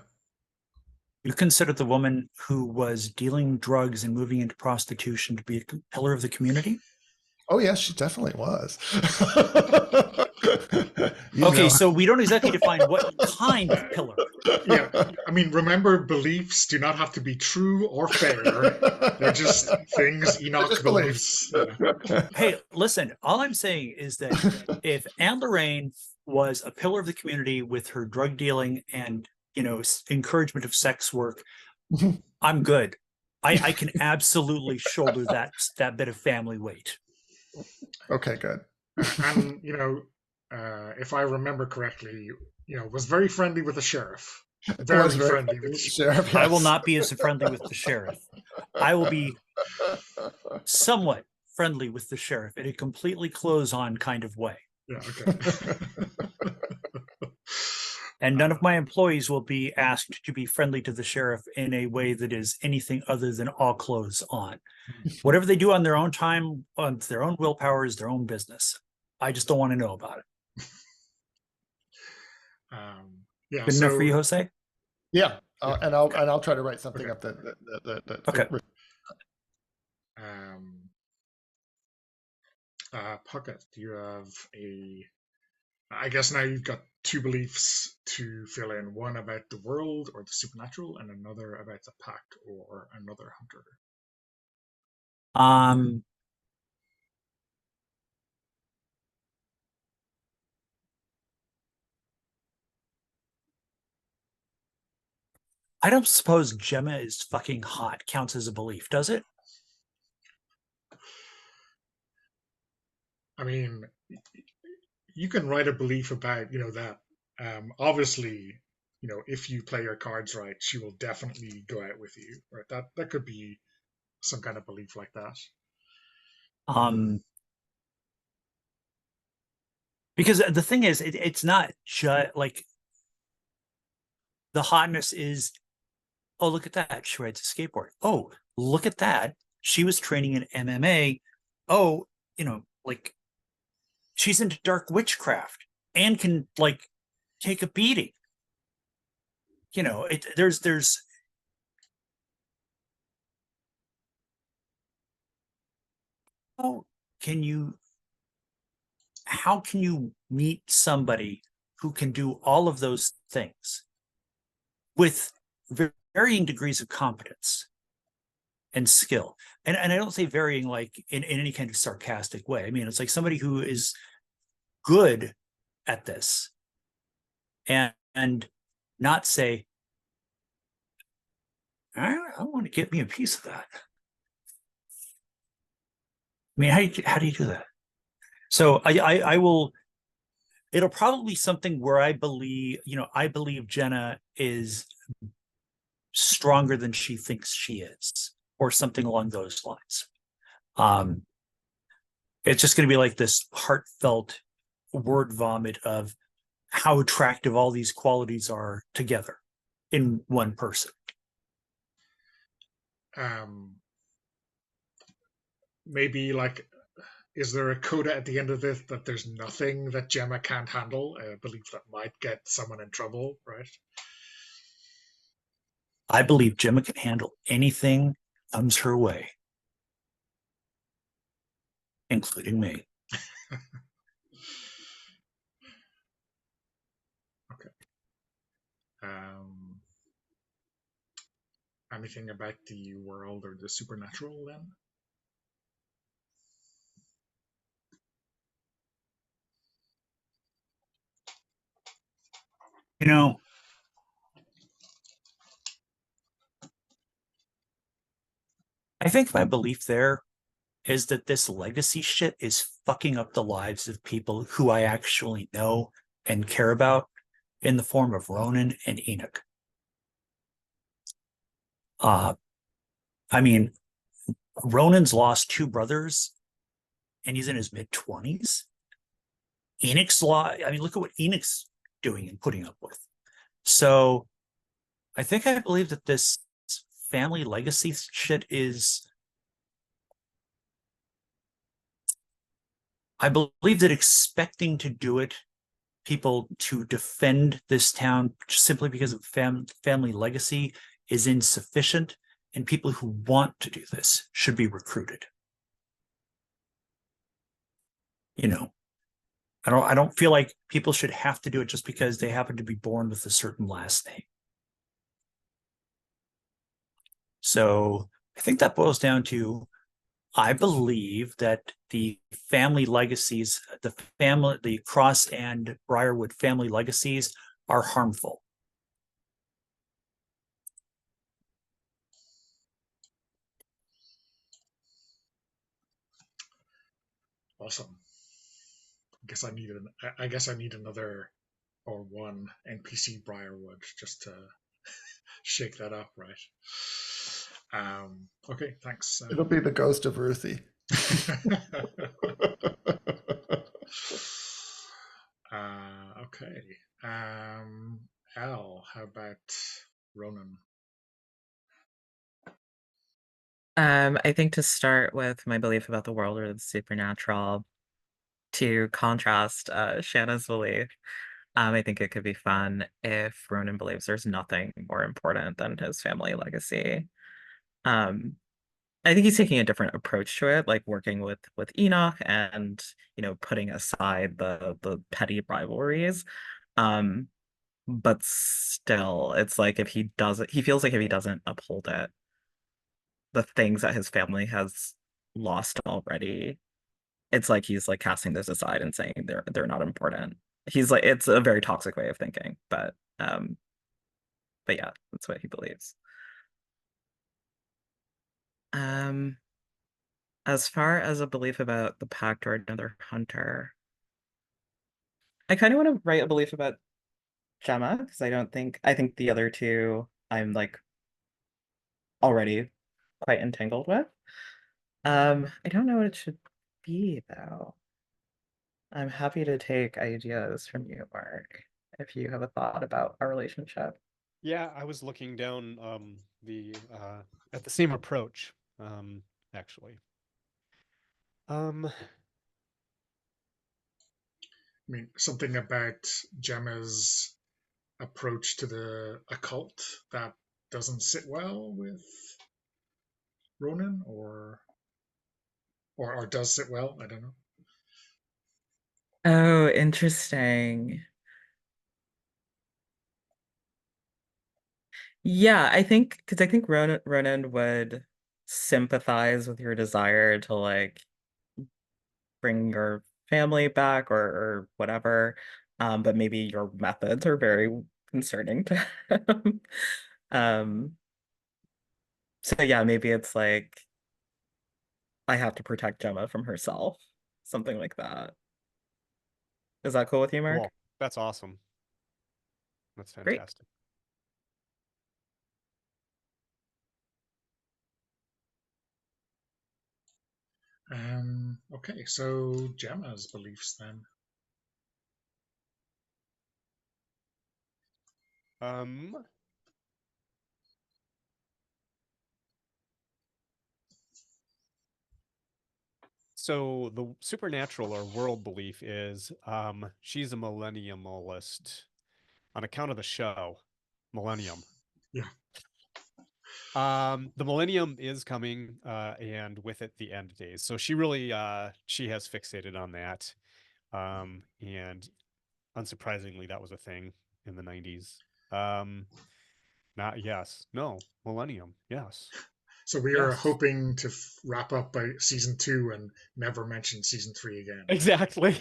You consider the woman who was dealing drugs and moving into prostitution to be a pillar of the community? Oh, yes, she definitely was. Okay, so we don't exactly define what kind of pillar. Yeah, I mean, remember, beliefs do not have to be true or fair. They're just things Enoch just believes. Yeah. Hey, listen, all I'm saying is that if Aunt Lorraine was a pillar of the community with her drug dealing and, encouragement of sex work, I'm good. I can absolutely shoulder that bit of family weight. Okay, good. And, if I remember correctly, was very friendly with the sheriff. Very friendly with the sheriff. Yes. I will not be as friendly with the sheriff. I will be somewhat friendly with the sheriff in a completely close-on kind of way. Yeah, okay. And none of my employees will be asked to be friendly to the sheriff in a way that is anything other than all clothes on. Whatever they do on their own time, on their own willpower, is their own business. I just don't want to know about it. Yeah. Good enough for you, Jose? Yeah, Yeah. and I'll try to write something up that Okay. Puckett, do you have I guess now you've got two beliefs to fill in, one about the world or the supernatural and another about the pack or another hunter. I don't suppose Gemma is fucking hot counts as a belief, does it? I mean, you can write a belief about, that obviously, if you play your cards right, she will definitely go out with you, right? That could be some kind of belief like that. Because the thing is, it's not just like the hotness is, oh, look at that, she rides a skateboard. Oh, look at that, she was training in MMA. Oh, like she's into dark witchcraft and can like take a beating. There's how can you meet somebody who can do all of those things with varying degrees of competence and skill? And I don't say varying like in any kind of sarcastic way. I mean, it's like somebody who is good at this and not say, I want to get me a piece of that. I mean, how do you do that? So I will, it'll probably be something where I believe Jenna is stronger than she thinks she is, or something along those lines. It's just going to be like this heartfelt word vomit of how attractive all these qualities are together in one person. Maybe like, is there a coda at the end of this that there's nothing that Gemma can't handle? A belief that might get someone in trouble, right? I believe Gemma can handle anything comes her way, including me. Okay. Anything about the world or the supernatural then? I think my belief there is that this legacy shit is fucking up the lives of people who I actually know and care about. in the form of Ronan and Enoch. I mean, Ronan's lost 2 brothers and he's in his mid-20s. Enoch's I mean, look at what Enoch's doing and putting up with. So I believe that this family legacy shit is, I believe that expecting to do it, people to defend this town simply because of family legacy is insufficient, and people who want to do this should be recruited. You know, I don't feel like people should have to do it just because they happen to be born with a certain last name. So I think that boils down to, I believe that the family legacies, the Cross and Briarwood family legacies are harmful. Awesome. I guess I need another or one NPC Briarwood just to shake that up, right? Okay, thanks. It'll be the ghost of Ruthie. Okay. Al, how about Ronan? I think to start with my belief about the world or the supernatural, to contrast Shanna's belief, I think it could be fun if Ronan believes there's nothing more important than his family legacy. Um, I think he's taking a different approach to it, like working with Enoch and putting aside the petty rivalries. Um, but still, it's like if he doesn't, he feels like if he doesn't uphold it, the things that his family has lost already, it's like he's like casting this aside and saying they're not important. He's like, it's a very toxic way of thinking, but yeah, that's what he believes. Um, as far as a belief about the pact or another hunter, I kind of want to write a belief about Gemma because I think the other two I'm like already quite entangled with. I don't know what it should be though. I'm happy to take ideas from you, Mark, if you have a thought about our relationship. Yeah, I was looking down the at the same approach, actually. Um, I mean, something about Gemma's approach to the occult that doesn't sit well with Ronan, or does sit well. I don't know. Oh, interesting. Yeah, I think Ronan would sympathize with your desire to like bring your family back or whatever. But maybe your methods are very concerning to him. Um, so yeah, maybe it's like I have to protect Gemma from herself, something like that. Is that cool with you, Mark? cool. That's awesome. That's Great. fantastic. Okay, so Gemma's beliefs then. Um, so the supernatural or world belief is she's a millennialist on account of the show, Millennium. Yeah. The millennium is coming, and with it the end days. So she really she has fixated on that. And unsurprisingly, that was a thing in the 90s. Not yes, no, millennium, yes. So we are Yes. hoping to wrap up by season 2 and never mention season 3 again. Exactly.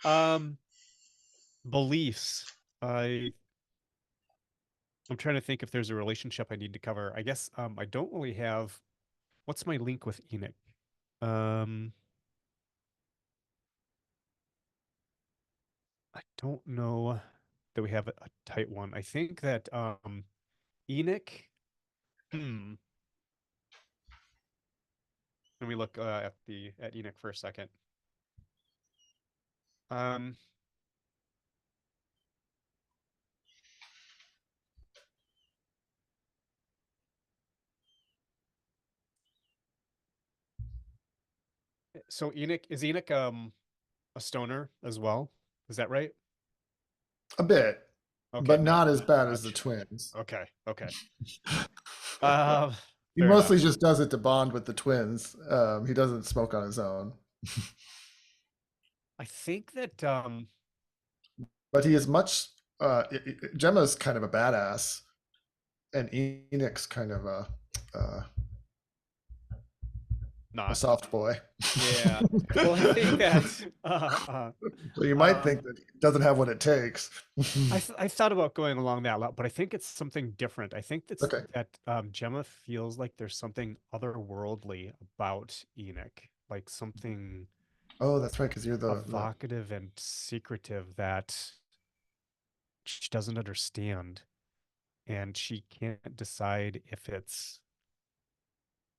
um Beliefs. I I'm trying to think if there's a relationship I need to cover. I guess I don't really have what's my link with Enoch? Um don't know that we have a tight one. I think that Enoch. Hmm. Let me look at Enoch for a second. Um. So Enoch is Enoch a stoner as well? Is that right? A bit, Okay, but not as not bad as the much. twins. Okay, okay. Um, He fair mostly enough. just does it to bond with the twins. He doesn't smoke on his own. I think that But he is much. Gemma's kind of a badass, and Enoch's kind of a not. soft boy. Yeah. Well, I think that So you might think um, that he doesn't have what it takes. I thought about going along that route, but I think it's something different. I think that's Okay. that Gemma feels like there's something otherworldly about Enoch, like something Oh, that's right, because you're the evocative and secretive that she doesn't understand, and she can't decide if it's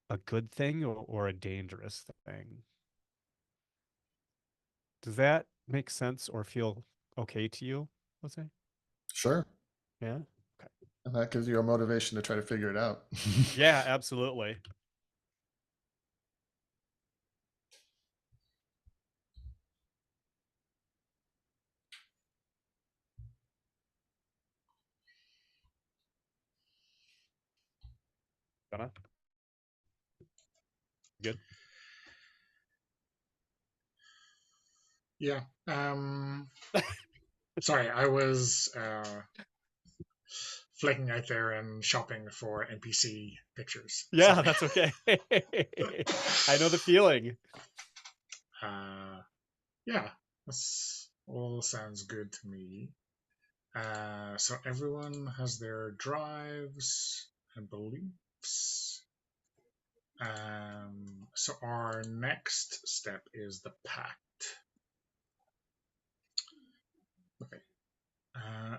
a good thing or a dangerous thing. Does that make sense or feel okay to you, Jose? sure, Yeah. Okay. and that gives you a motivation to try to figure it out. Yeah, absolutely. Donna? Good. Yeah. Sorry, I was flicking out there and shopping for NPC pictures. Yeah, Sorry. that's okay. I know the feeling. Yeah, this all sounds good to me. So everyone has their drives and beliefs. So our next step is the pact. Okay.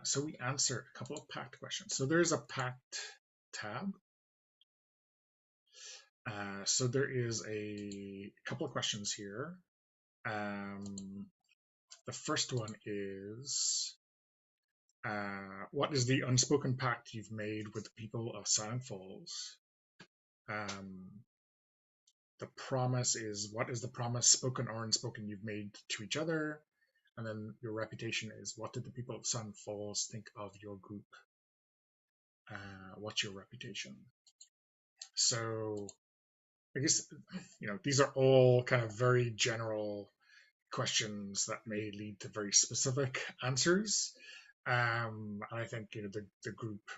So we answer a couple of pact questions. So there's a pact tab. So there is a couple of questions here. The first one is, what is the unspoken pact you've made with the people of Silent Falls? The promise is, what is the promise, spoken or unspoken, you've made to each other? And then your reputation is, what did the people of Silent Falls think of your group? What's your reputation? So I guess, these are all kind of very general questions that may lead to very specific answers. And I think the group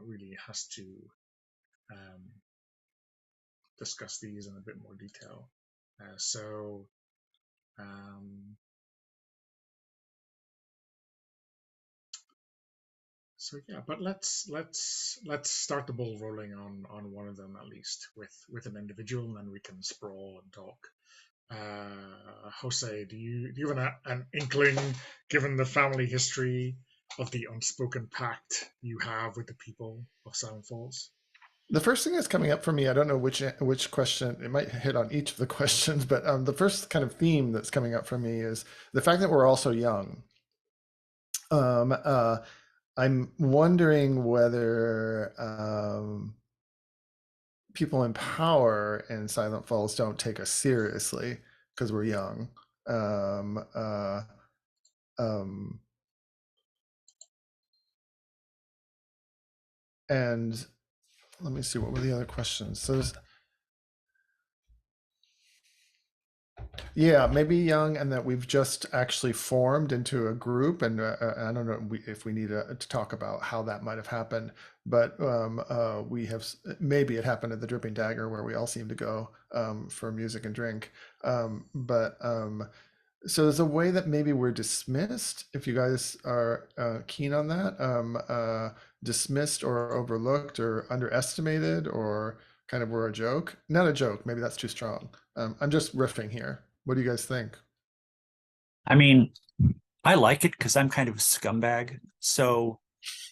really has to discuss these in a bit more detail. Um, so yeah, but let's start the ball rolling on one of them, at least with an individual, and then we can sprawl and talk. Jose, do you have an inkling, given the family history, of the unspoken pact you have with the people of Silent Falls? The first thing that's coming up for me, I don't know which question, it might hit on each of the questions, but the first kind of theme that's coming up for me is the fact that we're all so young. I'm wondering whether people in power in Silent Falls don't take us seriously because we're young. And let me see, what were the other questions? So yeah, maybe young, and that we've just actually formed into a group, and I don't know if we need to talk about how that might have happened, but we have, maybe it happened at the Dripping Dagger where we all seem to go for music and drink, but so there's a way that maybe we're dismissed, if you guys are keen on that, dismissed or overlooked or underestimated, or kind of we're a joke. Not a joke, maybe that's too strong. I'm just riffing here. What do you guys think? I mean, I like it because I'm kind of a scumbag. So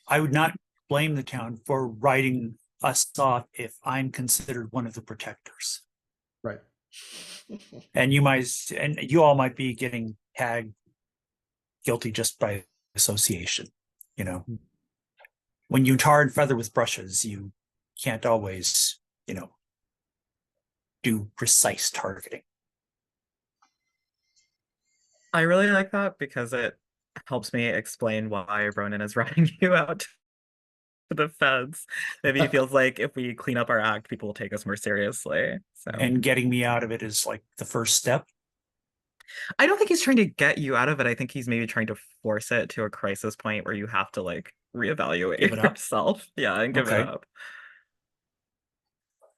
I would not blame the town for writing us off if I'm considered one of the protectors. Right. And you all might be getting tagged guilty just by association. You know, when you tar and feather with brushes, you can't always, do precise targeting. I really like that because it helps me explain why Ronan is ratting you out to the feds. Maybe he feels like if we clean up our act, people will take us more seriously. So And getting me out of it is like the first step. I don't think he's trying to get you out of it. I think he's maybe trying to force it to a crisis point where you have to like reevaluate Give it up. yourself. Yeah, and give it Okay. up.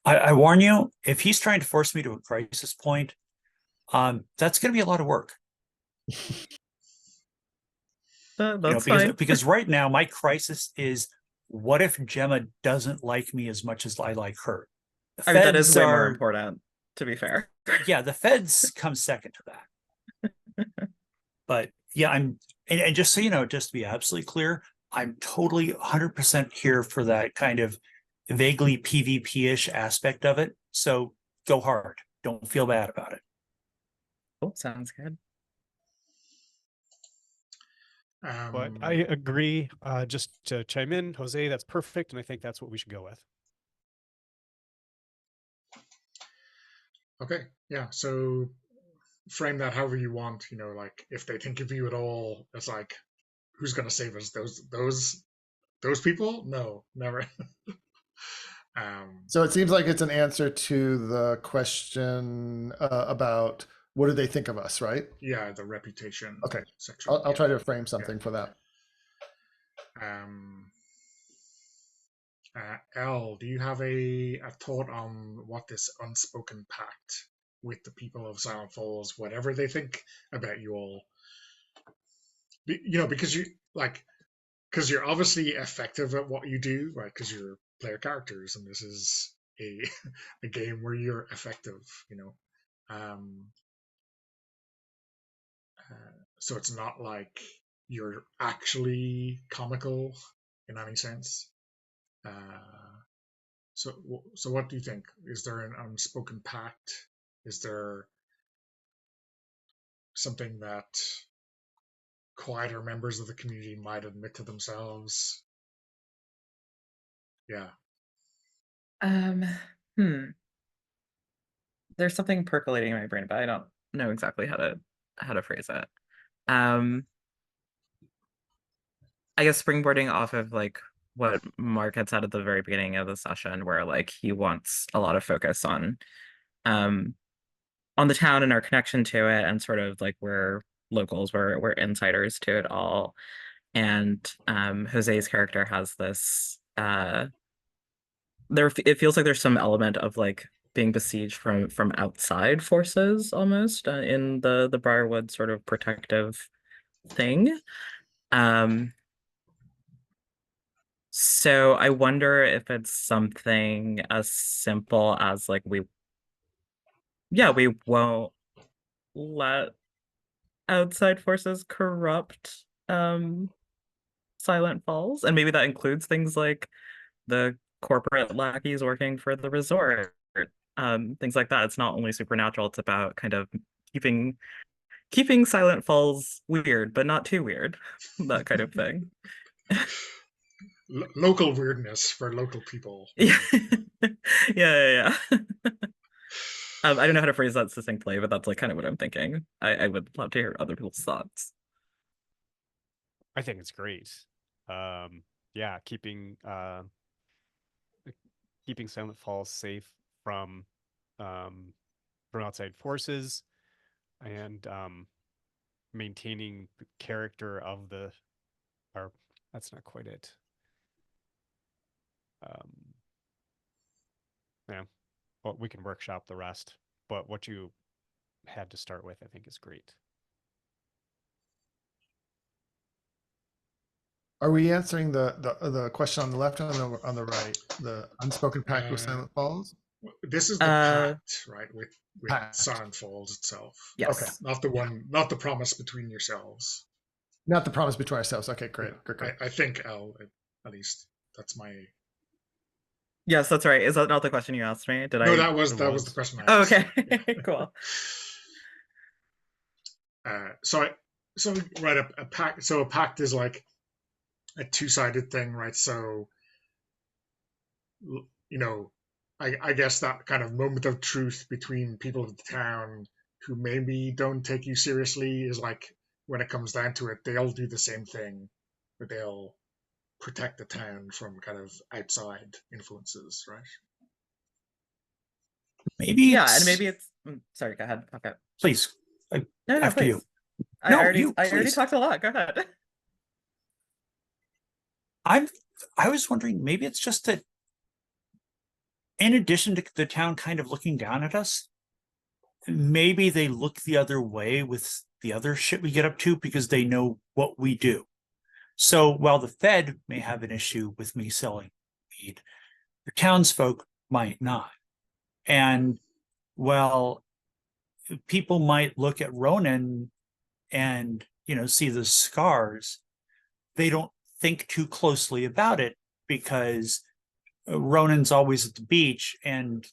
I warn you, if he's trying to force me to a crisis point, that's going to be a lot of work. That's fine. Because right now my crisis is, what if Gemma doesn't like me as much as I like her? I mean, that is way more important, to be fair. Yeah, the feds come second to that. But yeah, and just so you know, just to be absolutely clear, I'm totally 100% here for that kind of vaguely PvP-ish aspect of it. So go hard. Don't feel bad about it. Oh, sounds good. But I agree. Just to chime in, Jose, that's perfect, and I think that's what we should go with. Okay, yeah. So frame that however you want. Like if they think of you at all, it's like, who's gonna save us? Those people? No, never. So it seems like it's an answer to the question about what do they think of us, right? Yeah, the reputation. Okay, section. I'll try to frame something for that. Elle, do you have a thought on what this unspoken pact with the people of Silent Falls, whatever they think about you all? Because you're obviously effective at what you do, right? Because you're player characters, and this is a game where you're effective. Um, so it's not like you're actually comical in any sense. So what do you think? Is there an unspoken pact? Is there something that quieter members of the community might admit to themselves? Yeah. Hmm. There's something percolating in my brain, but I don't know exactly how to phrase it. I guess springboarding off of like what Mark had said at the very beginning of the session, where like he wants a lot of focus on the town and our connection to it, and sort of like we're locals, we're insiders to it all. And Jose's character has this it feels like there's some element of like being besieged from outside forces almost in the Briarwood sort of protective thing. So I wonder if it's something as simple as like we won't let outside forces corrupt Silent Falls, and maybe that includes things like the corporate lackeys working for the resort, things like that. It's not only supernatural, it's about kind of keeping Silent Falls weird, but not too weird, that kind of thing. Local weirdness for local people. Yeah. Yeah. I don't know how to phrase that succinctly, but that's like kind of what I'm thinking. I would love to hear other people's thoughts. I think it's great. Yeah, keeping Silent Falls safe from outside forces, and maintaining the character of or that's not quite it. Yeah, well, we can workshop the rest, but what you had to start with, I think, is great. Are we answering the question on the left or on the right? The unspoken pact with Silent Falls? This is the pact, right? With Pact. Silent Falls itself. Yes. Okay. Not the promise between yourselves. Not the promise between ourselves. Okay, great. Yeah, Great, great. I think L, at least. That's my. Yes, that's right. Is that not the question you asked me? Did No, I? that was the question I Oh, asked. okay. Yeah. Cool. So right, a pact. So a pact is like a two-sided thing, right? So you know, I guess that kind of moment of truth between people of the town who maybe don't take you seriously is like when it comes down to it, they'll do the same thing, but they'll protect the town from kind of outside influences, right? Maybe Yeah, and it's maybe it's. Sorry, go ahead. Okay. please No, after you. please. No, you I already please. talked a lot. Go ahead. I was wondering, maybe it's just that in addition to the town kind of looking down at us, maybe they look the other way with the other shit we get up to because they know what we do. So while the Fed may have an issue with me selling weed, the townsfolk might not. And well, people might look at Ronan and, see the scars. They don't think too closely about it because Ronan's always at the beach, and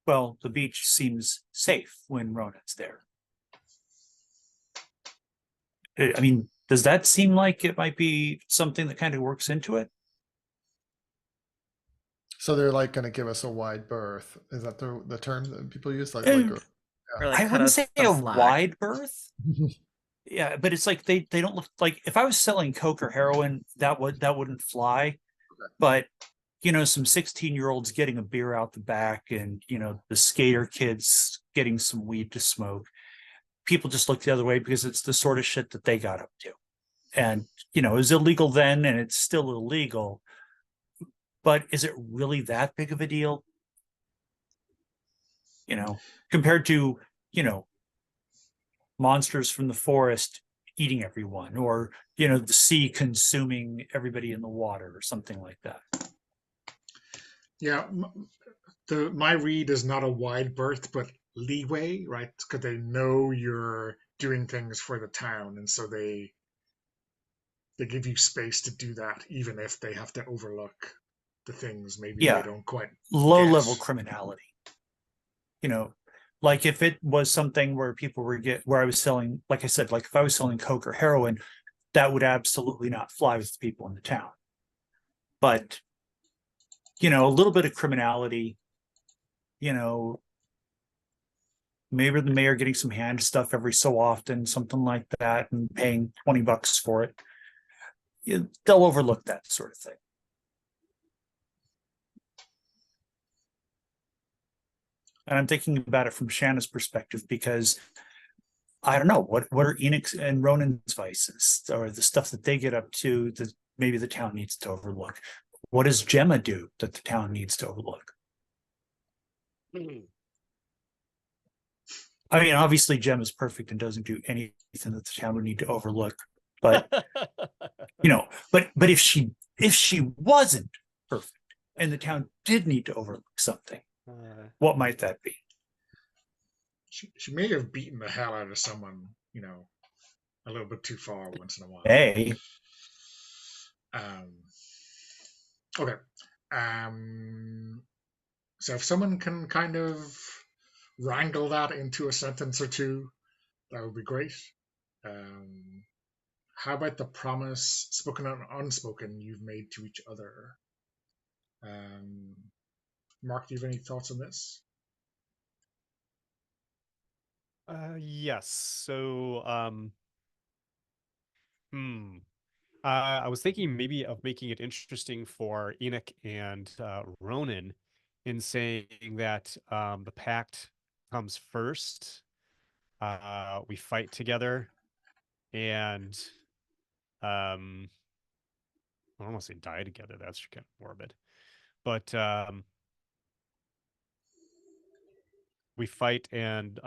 well, the beach seems safe when Ronan's there. I mean, does that seem like it might be something that kind of works into it? So they're like going to give us a wide berth. Is that the term that people use? Uh, Or like I cut wouldn't us say some a slack. wide berth. Yeah, but it's like they don't look like, if I was selling coke or heroin, that wouldn't fly. But some 16-year-olds getting a beer out the back, and the skater kids getting some weed to smoke. People just look the other way because it's the sort of shit that they got up to. And it was illegal then, and it's still illegal. But is it really that big of a deal? Compared to, monsters from the forest eating everyone, or the sea consuming everybody in the water, or something like that. Yeah, my read is not a wide berth, but leeway, right? Because they know you're doing things for the town, and so they give you space to do that, even if they have to overlook the things maybe they Yeah, don't quite low get. level criminality. Like if it was something where people where I was selling, like I said, like if I was selling coke or heroin, that would absolutely not fly with the people in the town. But a little bit of criminality, maybe the mayor getting some hand stuff every so often, something like that, and paying $20 for it. They'll overlook that sort of thing. And I'm thinking about it from Shanna's perspective because I don't know what are Enoch and Ronan's vices, or the stuff that they get up to that maybe the town needs to overlook. What does Gemma do that the town needs to overlook? I mean, obviously Gemma's perfect and doesn't do anything that the town would need to overlook. But but if she wasn't perfect and the town did need to overlook something, what might that be? She may have beaten the hell out of someone, a little bit too far once in a while. Hey. Okay. So if someone can kind of wrangle that into a sentence or two, that would be great. How about the promise, spoken and unspoken, you've made to each other? Mark, do you have any thoughts on this? Yes. So, I was thinking maybe of making it interesting for Enoch and Ronan in saying that the pact comes first. We fight together, and I don't want to say die together. That's kind of morbid, but we fight and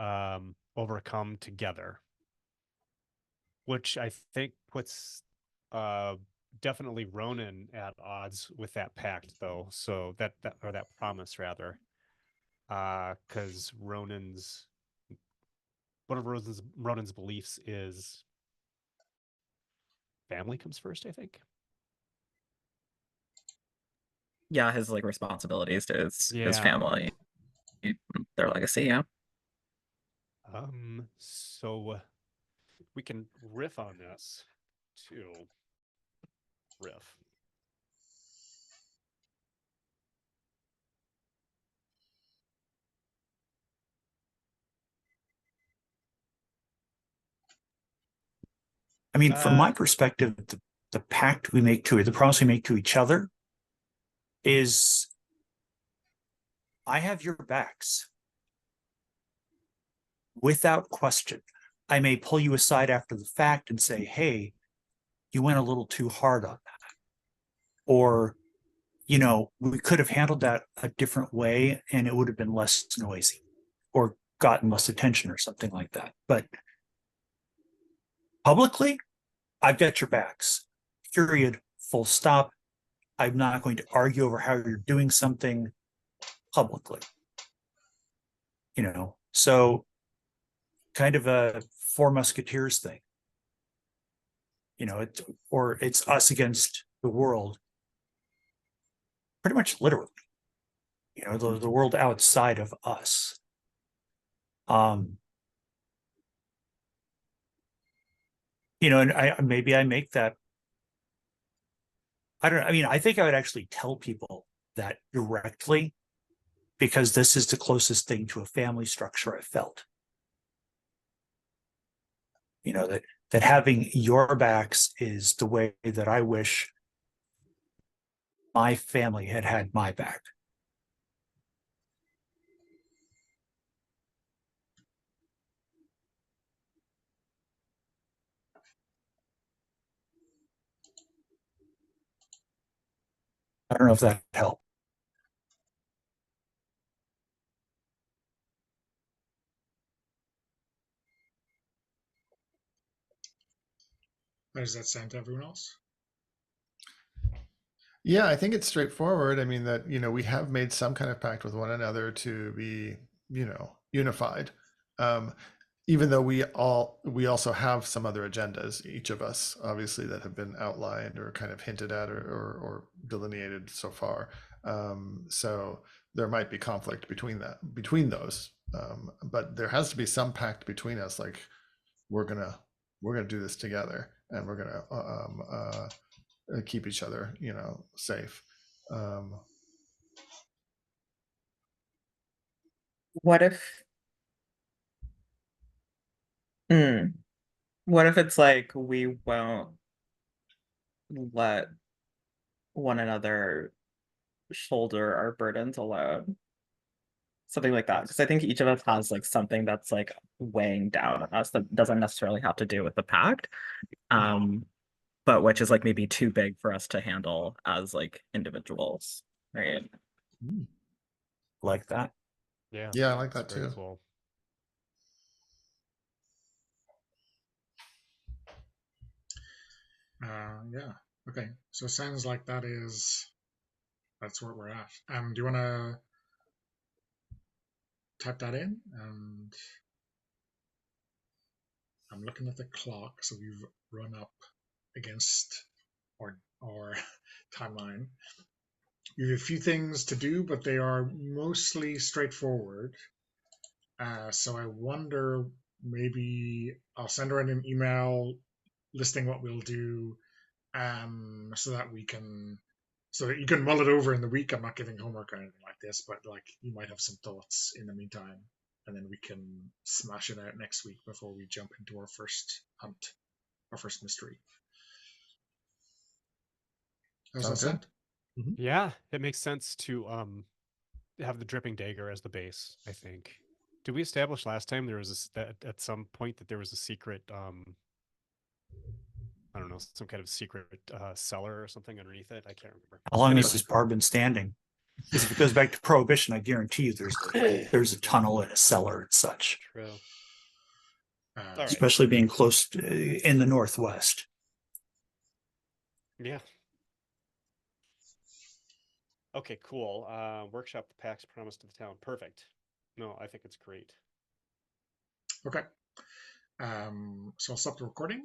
overcome together, which I think puts definitely Ronan at odds with that pact, though. So that promise rather, because Ronan's one of Ronan's beliefs is family comes first, I think. Yeah, his like responsibilities to his Yeah. family, their legacy. Yeah. So we can riff on this too. Riff. I mean, from my perspective, the pact we make to the promise we make to each other is I have your backs without question. I may pull you aside after the fact and say, hey, you went a little too hard on that. Or, we could have handled that a different way and it would have been less noisy or gotten less attention or something like that. But publicly, I've got your backs. Period. Full stop. I'm not going to argue over how you're doing something publicly. So kind of a Four Musketeers thing. It's us against the world. Pretty much literally. The world outside of us. And maybe I make that. I think I would actually tell people that directly because this is the closest thing to a family structure I felt. That having your backs is the way that I wish my family had my back. I don't know if that helped. How does that sound to everyone else? Yeah, I think it's straightforward. I mean that, we have made some kind of pact with one another to be, unified. Even though we also have some other agendas, each of us, obviously, that have been outlined or kind of hinted at or delineated so far. So there might be conflict between those. But there has to be some pact between us, like we're gonna do this together, and we're gonna keep each other, safe. What if? What if it's like we won't let one another shoulder our burdens alone? Something like that. Because I think each of us has like something that's like weighing down on us that doesn't necessarily have to do with the pact. But which is like maybe too big for us to handle as like individuals. Right. Like that. Yeah. Yeah, I like That's that very too. cool. Yeah. Okay. So it sounds like that's where we're at. Do you want to type that in? And I'm looking at the clock, so we've run up against our timeline. You have a few things to do, but they are mostly straightforward. So I wonder, maybe I'll send her an email listing what we'll do, so that you can mull it over in the week. I'm not giving homework or anything like this, but like you might have some thoughts in the meantime, and then we can smash it out next week before we jump into our first hunt, our first mystery. How's that Sounds good. sound? Mm-hmm. Yeah, it makes sense to have the dripping dagger as the base, I think. Did we establish last time there was that at some point that there was a secret I don't know, some kind of secret cellar or something underneath it? I can't remember. How long has Anyway. this bar been standing? Because if it goes back to Prohibition, I guarantee you there's a tunnel and a cellar and such. True. Right. Especially being close in the Northwest. Yeah. Okay, cool. Workshop the pacts promised to the town. Perfect. No, I think it's great. Okay. So I'll stop the recording